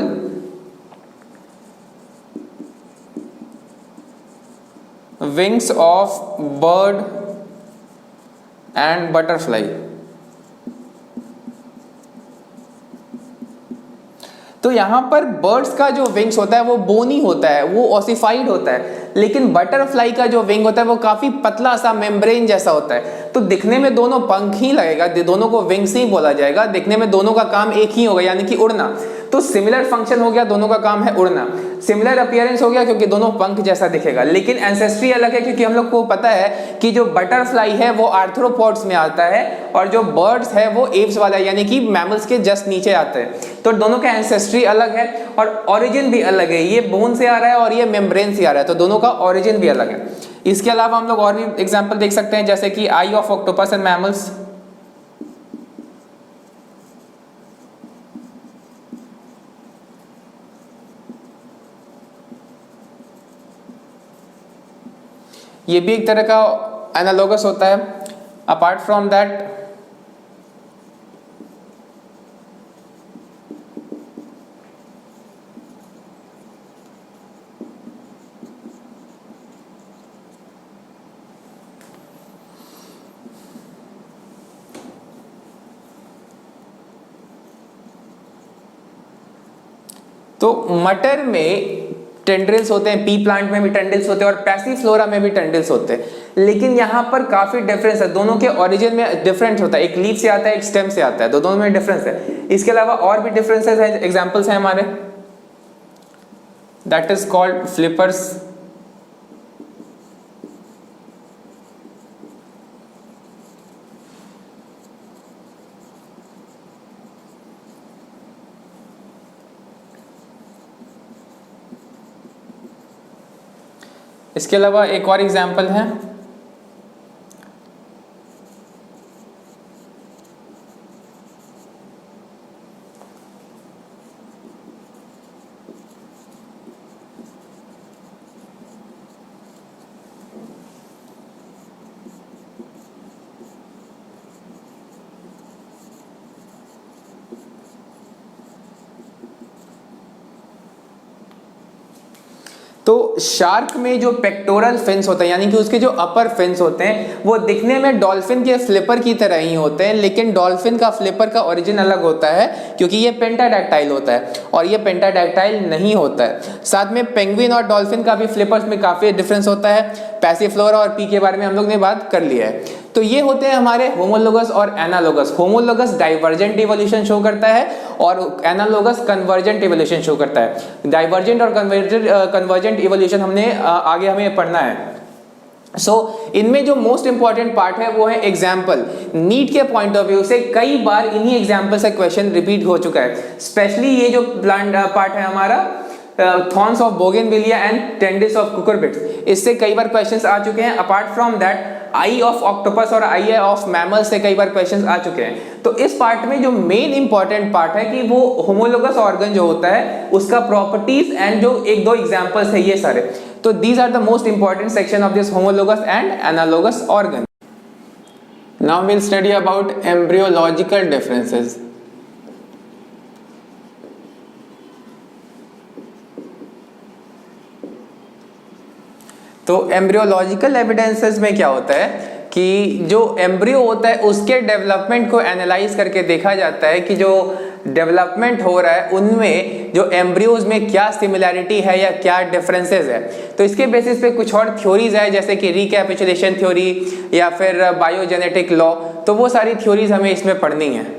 wings of bird and butterfly. तो यहां पर बर्ड्स का जो विंग्स होता है वो बोनी होता है, वो ऑसिफाइड होता है, लेकिन बटरफ्लाई का जो विंग होता है वो काफी पतला सा मेम्ब्रेन जैसा होता है। तो दिखने में दोनों पंख ही लगेगा, दोनों को विंग्स ही बोला जाएगा, दिखने में दोनों का काम एक ही होगा, यानी कि उड़ना। तो सिमिलर फंक्शन हो गया, दोनों का काम है उड़ना। सिमिलर अपीयरेंस हो गया क्योंकि दोनों पंख जैसा दिखेगा, लेकिन एंसेस्ट्री अलग है क्योंकि हम लोग को पता है कि जो बटरफ्लाई है वो आर्थ्रोपॉड्स में आता है और जो बर्ड्स है वो एप्स वाला यानी कि मैमल्स के जस्ट नीचे आते हैं। तो दोनों का एंसेस्ट्री अलग है और ओरिजिन भी अलग है, ये बोन से आ रहा है और ये मेम्ब्रेन से आ रहा है, तो दोनों का ओरिजिन भी अलग है। इसके अलावा हम लोग और भी एग्जांपल देख सकते हैं, जैसे कि आई ऑफ ऑक्टोपस एंड मैमल्स। ये भी एक तरह का एनालोगस होता है। अपार्ट फ्रॉम दैट तो मटर में टेंड्रिल्स होते हैं, पी प्लांट में भी टेंड्रिल्स होते हैं और पैसिफ्लोरा में भी टेंड्रिल्स होते हैं, लेकिन यहाँ पर काफी डिफरेंस है, दोनों के ओरिजिन में डिफरेंट होता है, एक लीफ से आता है एक स्टेम से आता है, तो दोनों में डिफरेंस है। इसके अलावा और भी डिफरेंसेस हैं, एग्जांपल्स हैं हमारे, दैट इज कॉल्ड फ्लिपर्स। इसके अलावा एक और एग्जाम्पल है, तो शार्क में जो पेक्टोरल फिन्स होते हैं यानी कि उसके जो अपर फिन्स होते हैं वो दिखने में डॉल्फिन के फ्लिपर की तरह ही होते हैं, लेकिन डॉल्फिन का फ्लिपर का ओरिजिन अलग होता है क्योंकि ये पेंटाडैक्टाइल होता है और ये पेंटाडैक्टाइल नहीं होता है। साथ में पेंगुइन और डॉल्फिन का भी फ्लिपर्स में काफ़ी डिफरेंस होता है। पैसिफ्लोरा और पी के बारे में हम लोग ने बात कर लिया है। तो ये होते हैं हमारे होमोलोगस और analogous. Homologous divergent evolution show करता है और एनालोगस कन्वर्जेंट इवोल्यूशन शो करता है। डाइवर्जेंट और कन्वर्जेंट इवोल्यूशन हमने आगे हमें पढ़ना है। इनमें जो मोस्ट इंपॉर्टेंट पार्ट है वो है एग्जाम्पल। नीट के पॉइंट ऑफ व्यू से कई बार इन्हीं एग्जाम्पल से क्वेश्चन रिपीट हो चुका है। स्पेशली ये जो प्लांट पार्ट है हमारा thorns of bougainvillea and tendrils of cucurbits, इससे कई बार क्वेश्चंस आ चुके हैं। Apart from that eye of octopus और आई ऑफ मैमल से कई बार क्वेश्चंस आ चुके हैं। तो इस पार्ट में जो मेन इंपॉर्टेंट पार्ट है कि वो होमोलोगस ऑर्गन जो होता है उसका प्रॉपर्टीज एंड जो एक दो एग्जांपल्स है ये सारे। तो these are the most important section of this homologous and analogous organ. Now we'll study about embryological differences. तो एम्ब्रियोलॉजिकल एविडेंसेस में क्या होता है कि जो एम्ब्रियो होता है उसके डेवलपमेंट को एनालाइज करके देखा जाता है कि जो डेवलपमेंट हो रहा है उनमें जो एम्ब्रियोज में क्या सिमिलैरिटी है या क्या डिफरेंसेस है। तो इसके बेसिस पे कुछ और थ्योरीज है जैसे कि रिकैपिचुलेशन थ्योरी या फिर बायोजेनेटिक लॉ, तो वो सारी थ्योरीज हमें इसमें पढ़नी है।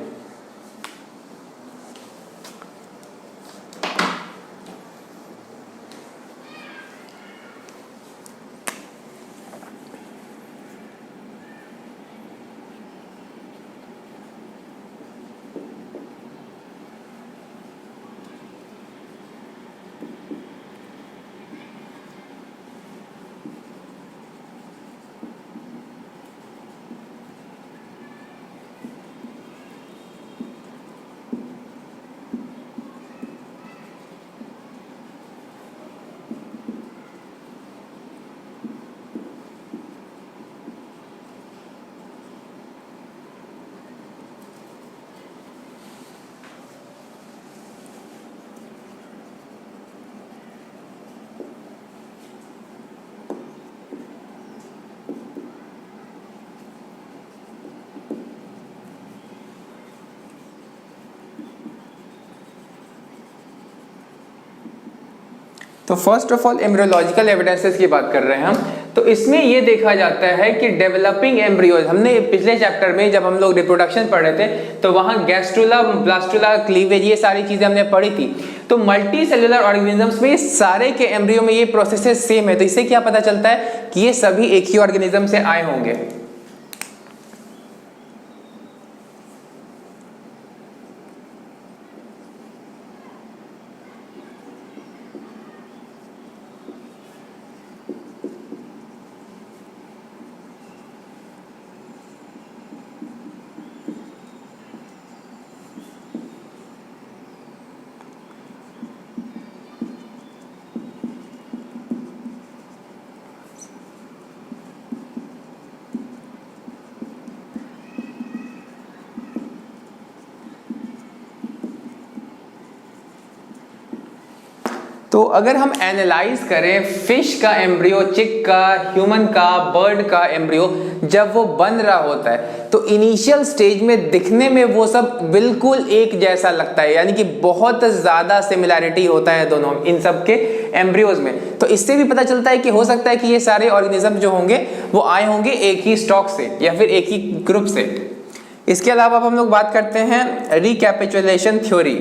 तो first of all embryological evidences की बात कर रहे हैं हम। तो इसमें ये देखा जाता है कि डेवलपिंग एम्ब्रियोज, हमने पिछले चैप्टर में जब हम लोग रिप्रोडक्शन पढ़ रहे थे तो वहां गैस्ट्रुला, ब्लास्टुला, क्लीवेज ये सारी चीजें हमने पढ़ी थी। तो मल्टी सेलुलर ऑर्गेनिजम्स में सारे के एम्ब्रियो में ये प्रोसेसेस सेम है। तो इससे क्या पता चलता है कि ये सभी एक ही ऑर्गेनिज्म से आए होंगे। तो अगर हम एनालाइज करें फिश का एम्ब्रियो, चिक का, ह्यूमन का, बर्ड का एम्ब्रियो जब वो बन रहा होता है तो इनिशियल स्टेज में दिखने में वो सब बिल्कुल एक जैसा लगता है, यानी कि बहुत ज्यादा सिमिलैरिटी होता है दोनों इन सब के एम्ब्रियोज में। तो इससे भी पता चलता है कि हो सकता है कि ये सारे ऑर्गेनिज्म जो होंगे वो आए होंगे एक ही स्टॉक से या फिर एक ही ग्रुप से। इसके अलावा हम लोग बात करते हैं रिकैपिचुलेशन थ्योरी।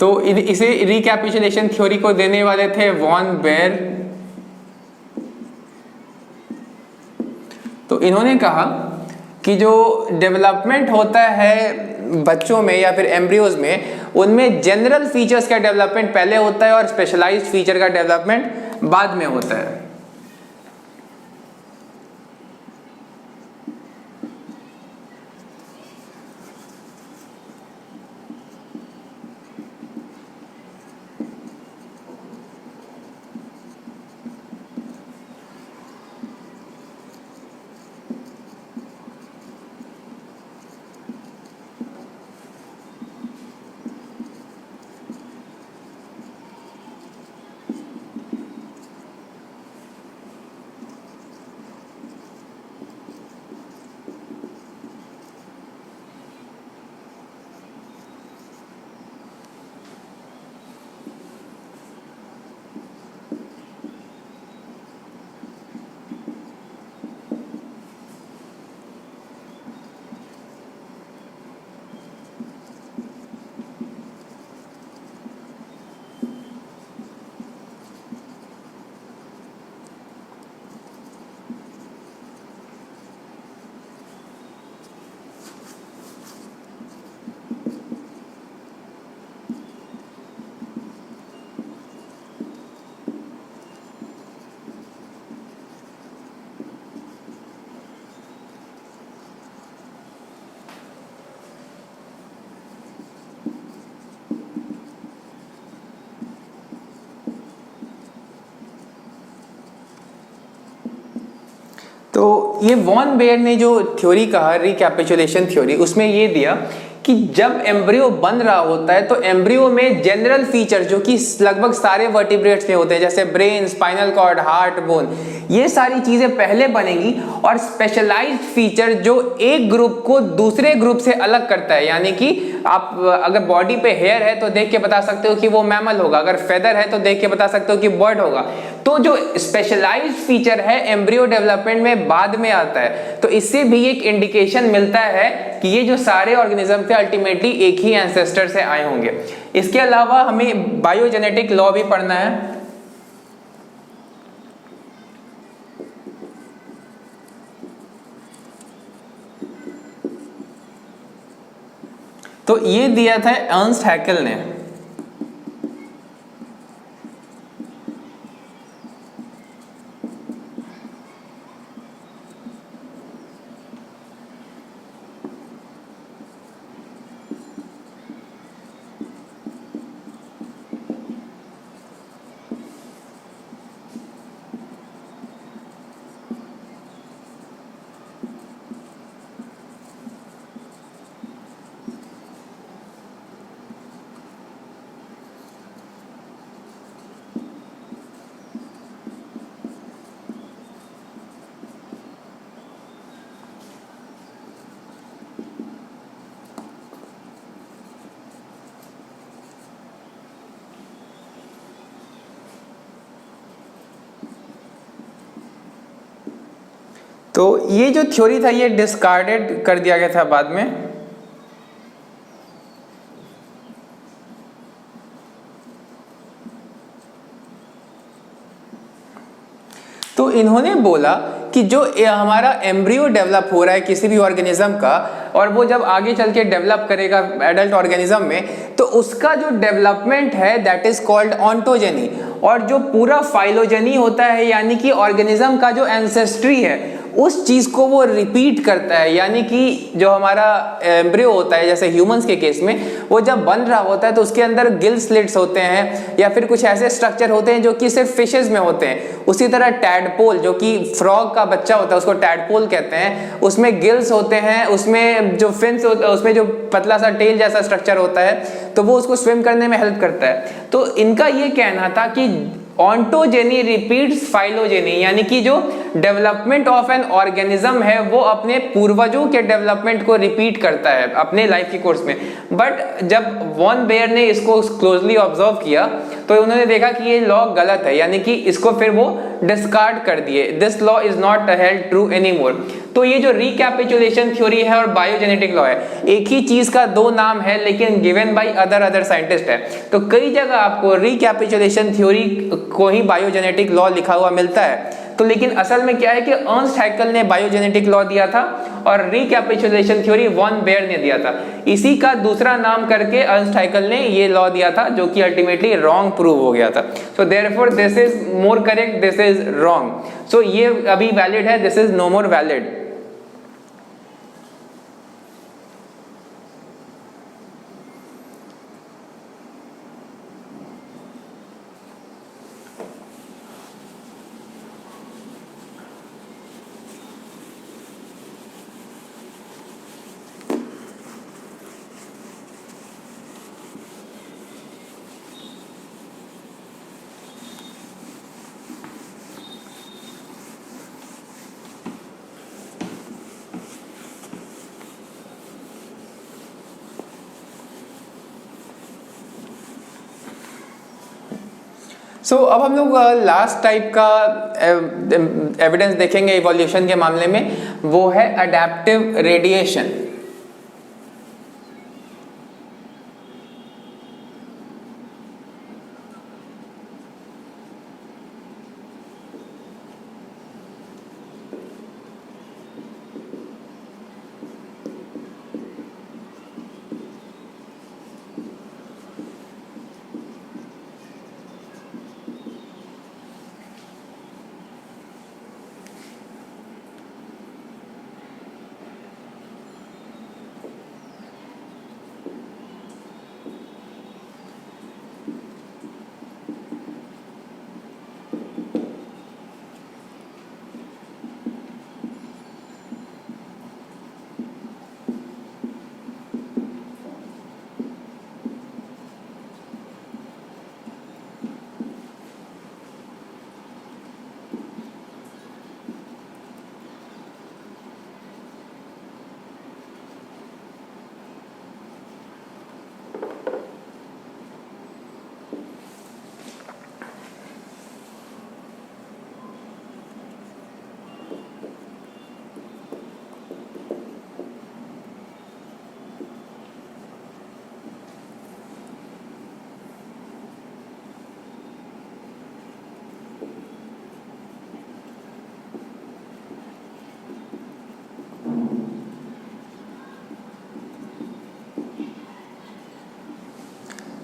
तो इसे रिकैपिचुलेशन थ्योरी को देने वाले थे वॉन बेयर। तो इन्होंने कहा कि जो डेवलपमेंट होता है बच्चों में या फिर एम्ब्रियोज में, उनमें जनरल फीचर्स का डेवलपमेंट पहले होता है और स्पेशलाइज्ड फीचर का डेवलपमेंट बाद में होता है। तो ये वॉन बेयर ने जो थ्योरी कहा, रिकैपिचुलेशन थ्योरी, उसमें ये दिया कि जब एम्ब्रियो बन रहा होता है तो एम्ब्रियो में जनरल फीचर जो कि लगभग सारे वर्टिब्रेट्स में होते हैं, जैसे brain, spinal cord, heart, bone, ये सारी चीजें पहले बनेंगी, और स्पेशलाइज्ड फीचर जो एक ग्रुप को दूसरे ग्रुप से अलग करता है, यानी कि आप अगर बॉडी पे हेयर है तो देख के बता सकते हो कि वो मैमल होगा, अगर फेदर है तो देख के बता सकते हो कि बर्ड होगा। तो जो स्पेशलाइज्ड फीचर है एम्ब्रियो डेवलपमेंट में बाद में आता है, तो इससे भी एक इंडिकेशन मिलता है कि ये जो सारे ऑर्गेनिज्म थे अल्टीमेटली एक ही एंसेस्टर से आए होंगे। इसके अलावा हमें बायोजेनेटिक लॉ भी पढ़ना है। तो ये दिया था अर्नस्ट हैकेल ने। तो ये जो थ्योरी था ये डिस्कार्डेड कर दिया गया था बाद में। तो इन्होंने बोला कि जो हमारा एम्ब्रियो डेवलप हो रहा है किसी भी ऑर्गेनिज्म का, और वो जब आगे चल के डेवलप करेगा एडल्ट ऑर्गेनिज्म में, तो उसका जो डेवलपमेंट है दैट इज कॉल्ड ऑन्टोजेनी, और जो पूरा फाइलोजेनी होता है यानी कि ऑर्गेनिज्म का जो एंसेस्ट्री है उस चीज को वो रिपीट करता है। यानी कि जो हमारा एम्ब्रियो होता है जैसे ह्यूमंस के केस में, वो जब बन रहा होता है तो उसके अंदर गिल स्लिट्स होते हैं या फिर कुछ ऐसे स्ट्रक्चर होते हैं जो कि सिर्फ फिशेस में होते हैं। उसी तरह टैडपोल जो कि फ्रॉग का बच्चा होता है उसको टैडपोल कहते हैं, उसमें गिल्स होते हैं, उसमें जो फिन्स होते हैं, उसमें जो पतला सा टेल जैसा स्ट्रक्चर होता है, तो वो उसको स्विम करने में हेल्प करता है। तो इनका ये कहना था कि ऑन्टोजेनी रिपीट्स फाइलोजेनी, यानी कि जो डेवलपमेंट ऑफ एन ऑर्गेनिज्म है वो अपने पूर्वजों के डेवलपमेंट को रिपीट करता है अपने लाइफ के कोर्स में। बट जब वॉन बेयर ने इसको क्लोजली ऑब्जर्व किया तो उन्होंने देखा कि ये लॉ गलत है, यानी कि इसको फिर वो डिस्कार्ड कर दिए। This law is not held true anymore. तो ये जो रिकैपिचुलेशन थ्योरी है और बायोजेनेटिक लॉ है, एक ही चीज का दो नाम है लेकिन गिवन बाय अदर साइंटिस्ट है। तो कई जगह आपको रिकैपिचुलेशन थ्योरी को ही बायोजेनेटिक लॉ लिखा हुआ मिलता है। तो लेकिन असल में क्या है कि अर्नस्ट हैकेल ने बायोजेनेटिक लॉ दिया था और रिकैपिचुलेशन थ्योरी वॉन बेयर ने दिया था। इसी का दूसरा नाम करके अर्नस्ट हैकेल ने ये लॉ दिया था जो कि अल्टीमेटली रॉन्ग प्रूव हो गया था। So therefore this is more correct, this is wrong. So ये अभी वैलिड है, this is no more valid. अब हम लोग लास्ट टाइप का एविडेंस देखेंगे इवोल्यूशन के मामले में, वो है अडैप्टिव रेडिएशन।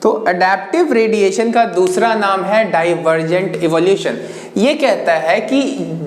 तो अडेप्टिव रेडिएशन का दूसरा नाम है डाइवर्जेंट इवोल्यूशन। ये कहता है कि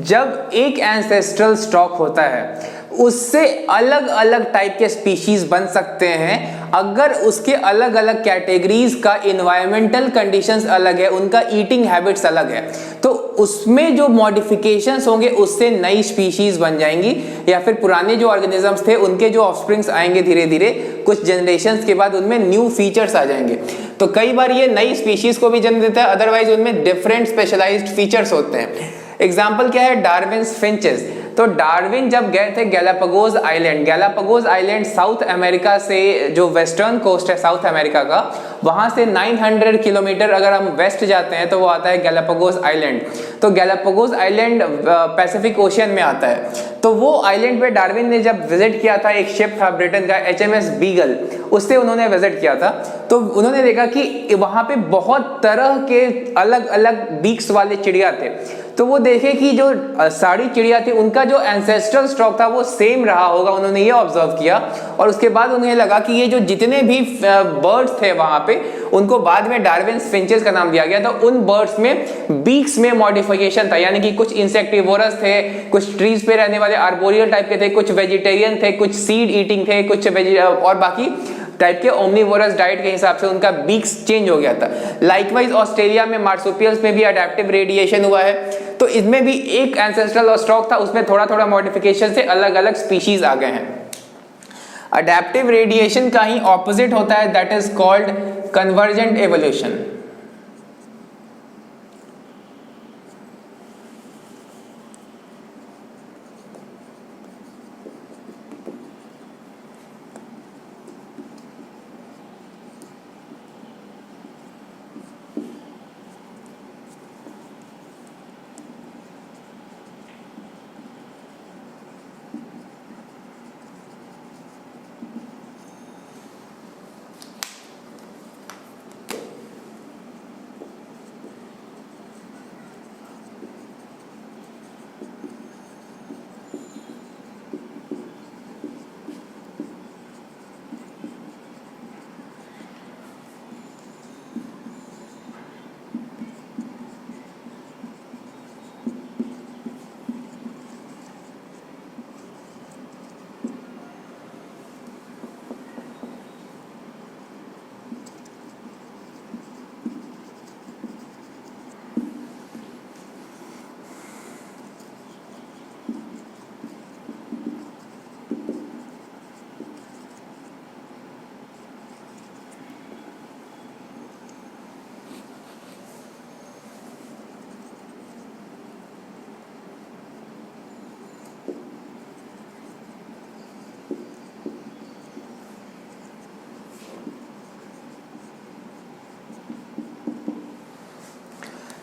जब एक एंसेस्ट्रल स्टॉक होता है उससे अलग अलग टाइप के स्पीशीज बन सकते हैं अगर उसके अलग अलग कैटेगरीज का इन्वायरमेंटल कंडीशंस अलग है, उनका ईटिंग हैबिट्स अलग है, तो उसमें जो मॉडिफिकेशंस होंगे उससे नई स्पीशीज बन जाएंगी, या फिर पुराने जो ऑर्गेनिजम्स थे उनके जो ऑफस्प्रिंग्स आएंगे धीरे धीरे कुछ जनरेशंस के बाद उनमें न्यू फीचर्स आ जाएंगे। तो कई बार ये नई स्पीशीज को भी जन्म देता है, अदरवाइज उनमें डिफरेंट स्पेशलाइज्ड फीचर्स होते हैं। एग्जाम्पल क्या है, डार्विन्स फिंचेस। तो डार्विन जब गए थे Galapagos island, Galapagos island south America से, जो वेस्टर्न कोस्ट है साउथ अमेरिका का, वहां से 900 किलोमीटर अगर हम वेस्ट जाते हैं तो वो आता है गैलापागोस आइलैंड। तो गैलापागोस आइलैंड पैसिफिक ओशियन में आता है। तो वो आइलैंड पे डार्विन ने जब विजिट किया था, एक शिप था ब्रिटेन का HMS बीगल, उससे उन्होंने विजिट किया था। तो उन्होंने देखा कि वहां पे बहुत तरह के अलग अलग बीक्स वाले चिड़िया थे। तो वो देखे कि जो सारी चिड़िया थी उनका जो एंसेस्ट्रल स्टॉक था वो सेम रहा होगा, उन्होंने ये ऑब्जर्व किया। और उसके बाद उन्हें लगा कि ये जो जितने भी बर्ड्स थे वहां पे, उनको बाद में डार्विन फिंचेस का नाम दिया गया। तो उन बर्ड्स में बीक्स में मॉडिफिकेशन था, यानी कि कुछ इंसेक्टिवोरस थे, कुछ ट्रीज पे रहने वाले आर्बोरियल टाइप के थे, कुछ वेजिटेरियन थे, कुछ सीड ईटिंग थे, कुछ और बाकी टाइप के ओमनीवोरस डाइट के हिसाब से उनका बीक्स चेंज हो गया था। लाइकवाइज ऑस्ट्रेलिया में मार्सुपियल्स में भी अडेप्टिव रेडिएशन हुआ है। तो इसमें भी एक एंसेस्ट्रल स्टॉक था, उसमें थोड़ा थोड़ा मॉडिफिकेशन से अलग अलग स्पीशीज आ गए हैं। अडेप्टिव रेडिएशन का ही ऑपोजिट होता है, that is called convergent evolution.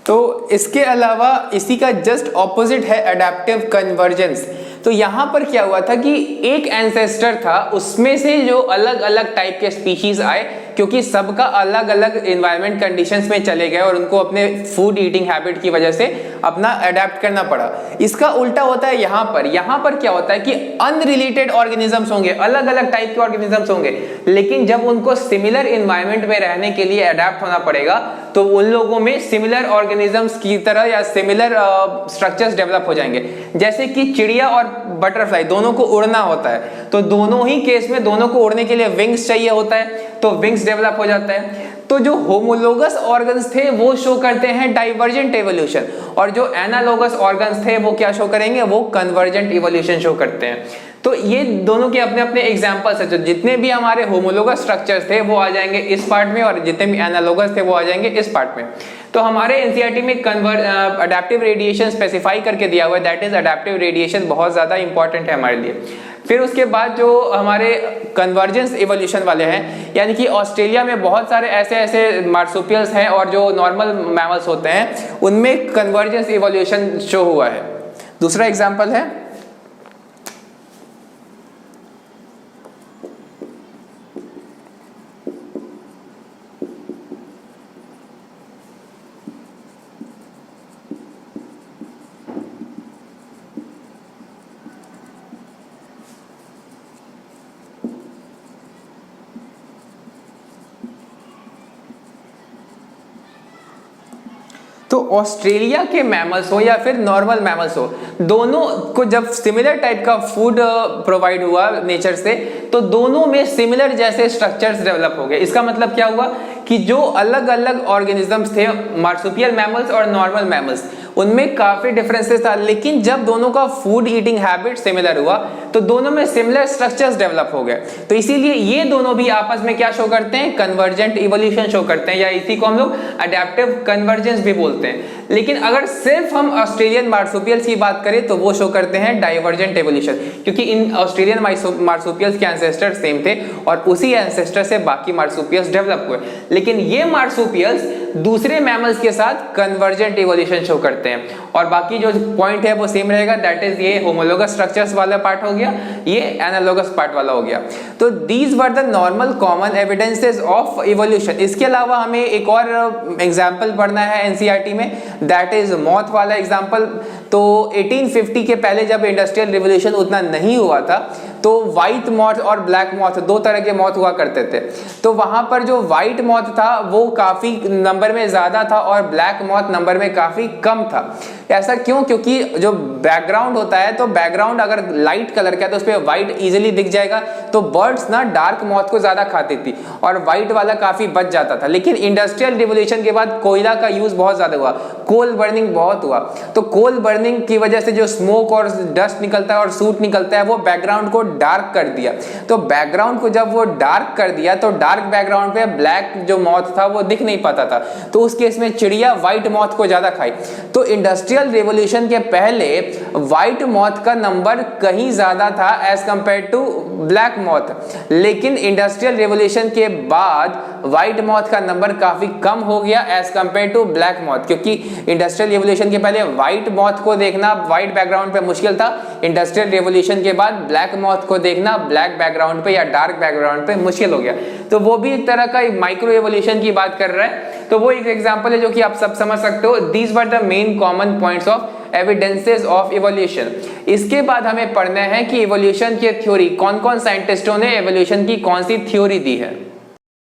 तो इसके अलावा इसी का जस्ट ऑपोजिट है अडेप्टिव कन्वर्जेंस। तो यहां पर क्या हुआ था कि एक एंसेस्टर था, उसमें से जो अलग अलग टाइप के स्पीशीज आए, क्योंकि सबका अलग अलग एनवायरनमेंट कंडीशंस में चले गए और उनको अपने फूड ईटिंग हैबिट की वजह से अपना अडेप्ट करना पड़ा। इसका उल्टा होता है यहाँ पर क्या होता है कि अनरिलेटेड ऑर्गेनिजम्स होंगे, अलग अलग टाइप के ऑर्गेनिजम्स होंगे, लेकिन जब उनको सिमिलर एनवायरनमेंट में रहने के लिए अडेप्ट होना पड़ेगा तो उन लोगों में सिमिलर ऑर्गेनिजम्स की तरह या सिमिलर स्ट्रक्चर्स डेवलप हो जाएंगे। जैसे कि चिड़िया और बटरफ्लाई दोनों को उड़ना होता है, तो दोनों ही केस में दोनों को उड़ने के लिए विंग्स चाहिए होता है, तो विंग्स डेवलप हो जाता है। तो जो होमोलोगस ऑर्गन्स थे वो शो करते हैं डाइवर्जेंट इवोल्यूशन, और जो एनालोगस ऑर्गन्स थे वो क्या शो करेंगे, वो कन्वर्जेंट इवोल्यूशन शो करते हैं। तो ये दोनों के अपने अपने एग्जांपल्स हैं। जो जितने भी हमारे होमोलोगस स्ट्रक्चर्स थे वो आ जाएंगे इस पार्ट में, और जितने भी एनालोगस थे वो आ जाएंगे इस पार्ट में। तो हमारे एनसीईआरटी में अडेप्टिव रेडिएशन स्पेसिफाई करके दिया हुआ है, दैट इज अडेप्टिव रेडिएशन बहुत ज्यादा इंपॉर्टेंट है हमारे लिए। फिर उसके बाद जो हमारे कन्वर्जेंस इवोल्यूशन वाले हैं, यानी कि ऑस्ट्रेलिया में बहुत सारे ऐसे मार्सुपियल्स हैं और जो नॉर्मल मैमल्स होते हैं उनमें कन्वर्जेंस इवोल्यूशन शो हुआ है। दूसरा एग्जांपल है तो ऑस्ट्रेलिया के मैमल्स हो या फिर नॉर्मल मैमल्स हो, दोनों को जब सिमिलर टाइप का फूड प्रोवाइड हुआ नेचर से, तो दोनों में सिमिलर जैसे स्ट्रक्चर्स डेवलप हो गए। इसका मतलब क्या हुआ कि जो अलग अलग ऑर्गेनिजम्स थे, मार्सुपियल मैमल्स और नॉर्मल मैमल्स, उनमें काफी डिफरेंसेस था, लेकिन जब दोनों का फूड ईटिंग हैबिट सिमिलर हुआ तो दोनों में सिमिलर स्ट्रक्चर्स डेवलप हो गए। तो इसीलिए ये दोनों भी आपस में क्या शो करते हैं, कन्वर्जेंट इवोल्यूशन शो करते हैं, या इसी को हम लोग अडैप्टिव कन्वर्जेंस भी बोलते हैं। लेकिन अगर सिर्फ हम ऑस्ट्रेलियन मार्सुपियल्स की बात करें तो वो शो करते हैं डाइवर्जेंट इवोल्यूशन, क्योंकि इन ऑस्ट्रेलियन मार्सुपियल्स के एंसेस्टर सेम थे और उसी एंसेस्टर से बाकी मार्सुपियल्स डेवलप हुए। लेकिन ये मार्सुपियल्स दूसरे मैमल्स के साथ कन्वर्जेंट इवोल्यूशन शो करते हैं, और बाकी जो पॉइंट है वो सेम रहेगा, दैट इज ये होमोलोगस स्ट्रक्चर्स वाला पार्ट हो गया, ये एनालोगस पार्ट वाला हो गया। तो these were the normal common evidences of evolution. इसके अलावा हमें एक और एग्जाम्पल पढ़ना है एनसीईआरटी में, दैट इज मॉथ वाला एग्जाम्पल। तो 1850 के पहले जब इंडस्ट्रियल रिवोल्यूशन उतना नहीं हुआ था तो व्हाइट मॉथ और ब्लैक मॉथ दो तरह के मॉथ हुआ करते थे। तो वहां पर जो व्हाइट मॉथ था वो काफी नंबर में ज्यादा था और ब्लैक मॉथ नंबर में काफी कम था। ऐसा क्यों? क्योंकि जो बैकग्राउंड होता है, तो बैकग्राउंड अगर लाइट कलर का है तो उस पर व्हाइट इजीली दिख जाएगा, तो बर्ड्स ना डार्क मॉथ को ज्यादा खाती थी और व्हाइट वाला काफी बच जाता था। लेकिन इंडस्ट्रियल रिवोल्यूशन के बाद कोयला का यूज बहुत ज्यादा हुआ, कोल बर्निंग बहुत हुआ, तो कोल बर्निंग की वजह से जो स्मोक और डस्ट निकलता है और सूट निकलता है वो बैकग्राउंड को डार्क कर दिया। तो बैकग्राउंड को जब वो डार्क कर दिया तो डार्क बैकग्राउंड पे ब्लैक जो मॉथ था वो दिख नहीं पाता था, तो उस केस में चिड़िया व्हाइट मॉथ को ज्यादा खाई। तो इंडस्ट्रियल रिवोल्यूशन के पहले व्हाइट मॉथ का नंबर कहीं ज्यादा था as compared to black moth, लेकिन इंडस्ट्रियल रिवोल्यूशन के बाद व्हाइट मॉथ का नंबर काफी कम हो गया as compared to black moth, क्योंकि इंडस्ट्रियल रिवोल्यूशन के पहले व्हाइट मॉथ को देखना व्हाइट बैकग्राउंड पे मुश्किल था, इंडस्ट्रियल रिवोल्यूशन के बाद ब्लैक मॉथ को देखना ब्लैक बैकग्राउंड पे या डार्क बैकग्राउंड पे मुश्किल हो गया। तो वो भी एक तरह का माइक्रो एवोल्यूशन की बात कर रहा है, तो वो एक एग्जांपल है जो कि आप सब समझ सकते हो। These were the main common points of evidences of evolution. इसके बाद हमें पढ़ना है कि इवोल्यूशन की थ्योरी, कौन कौन साइंटिस्टों ने इवोल्यूशन की कौन सी थ्योरी दी है।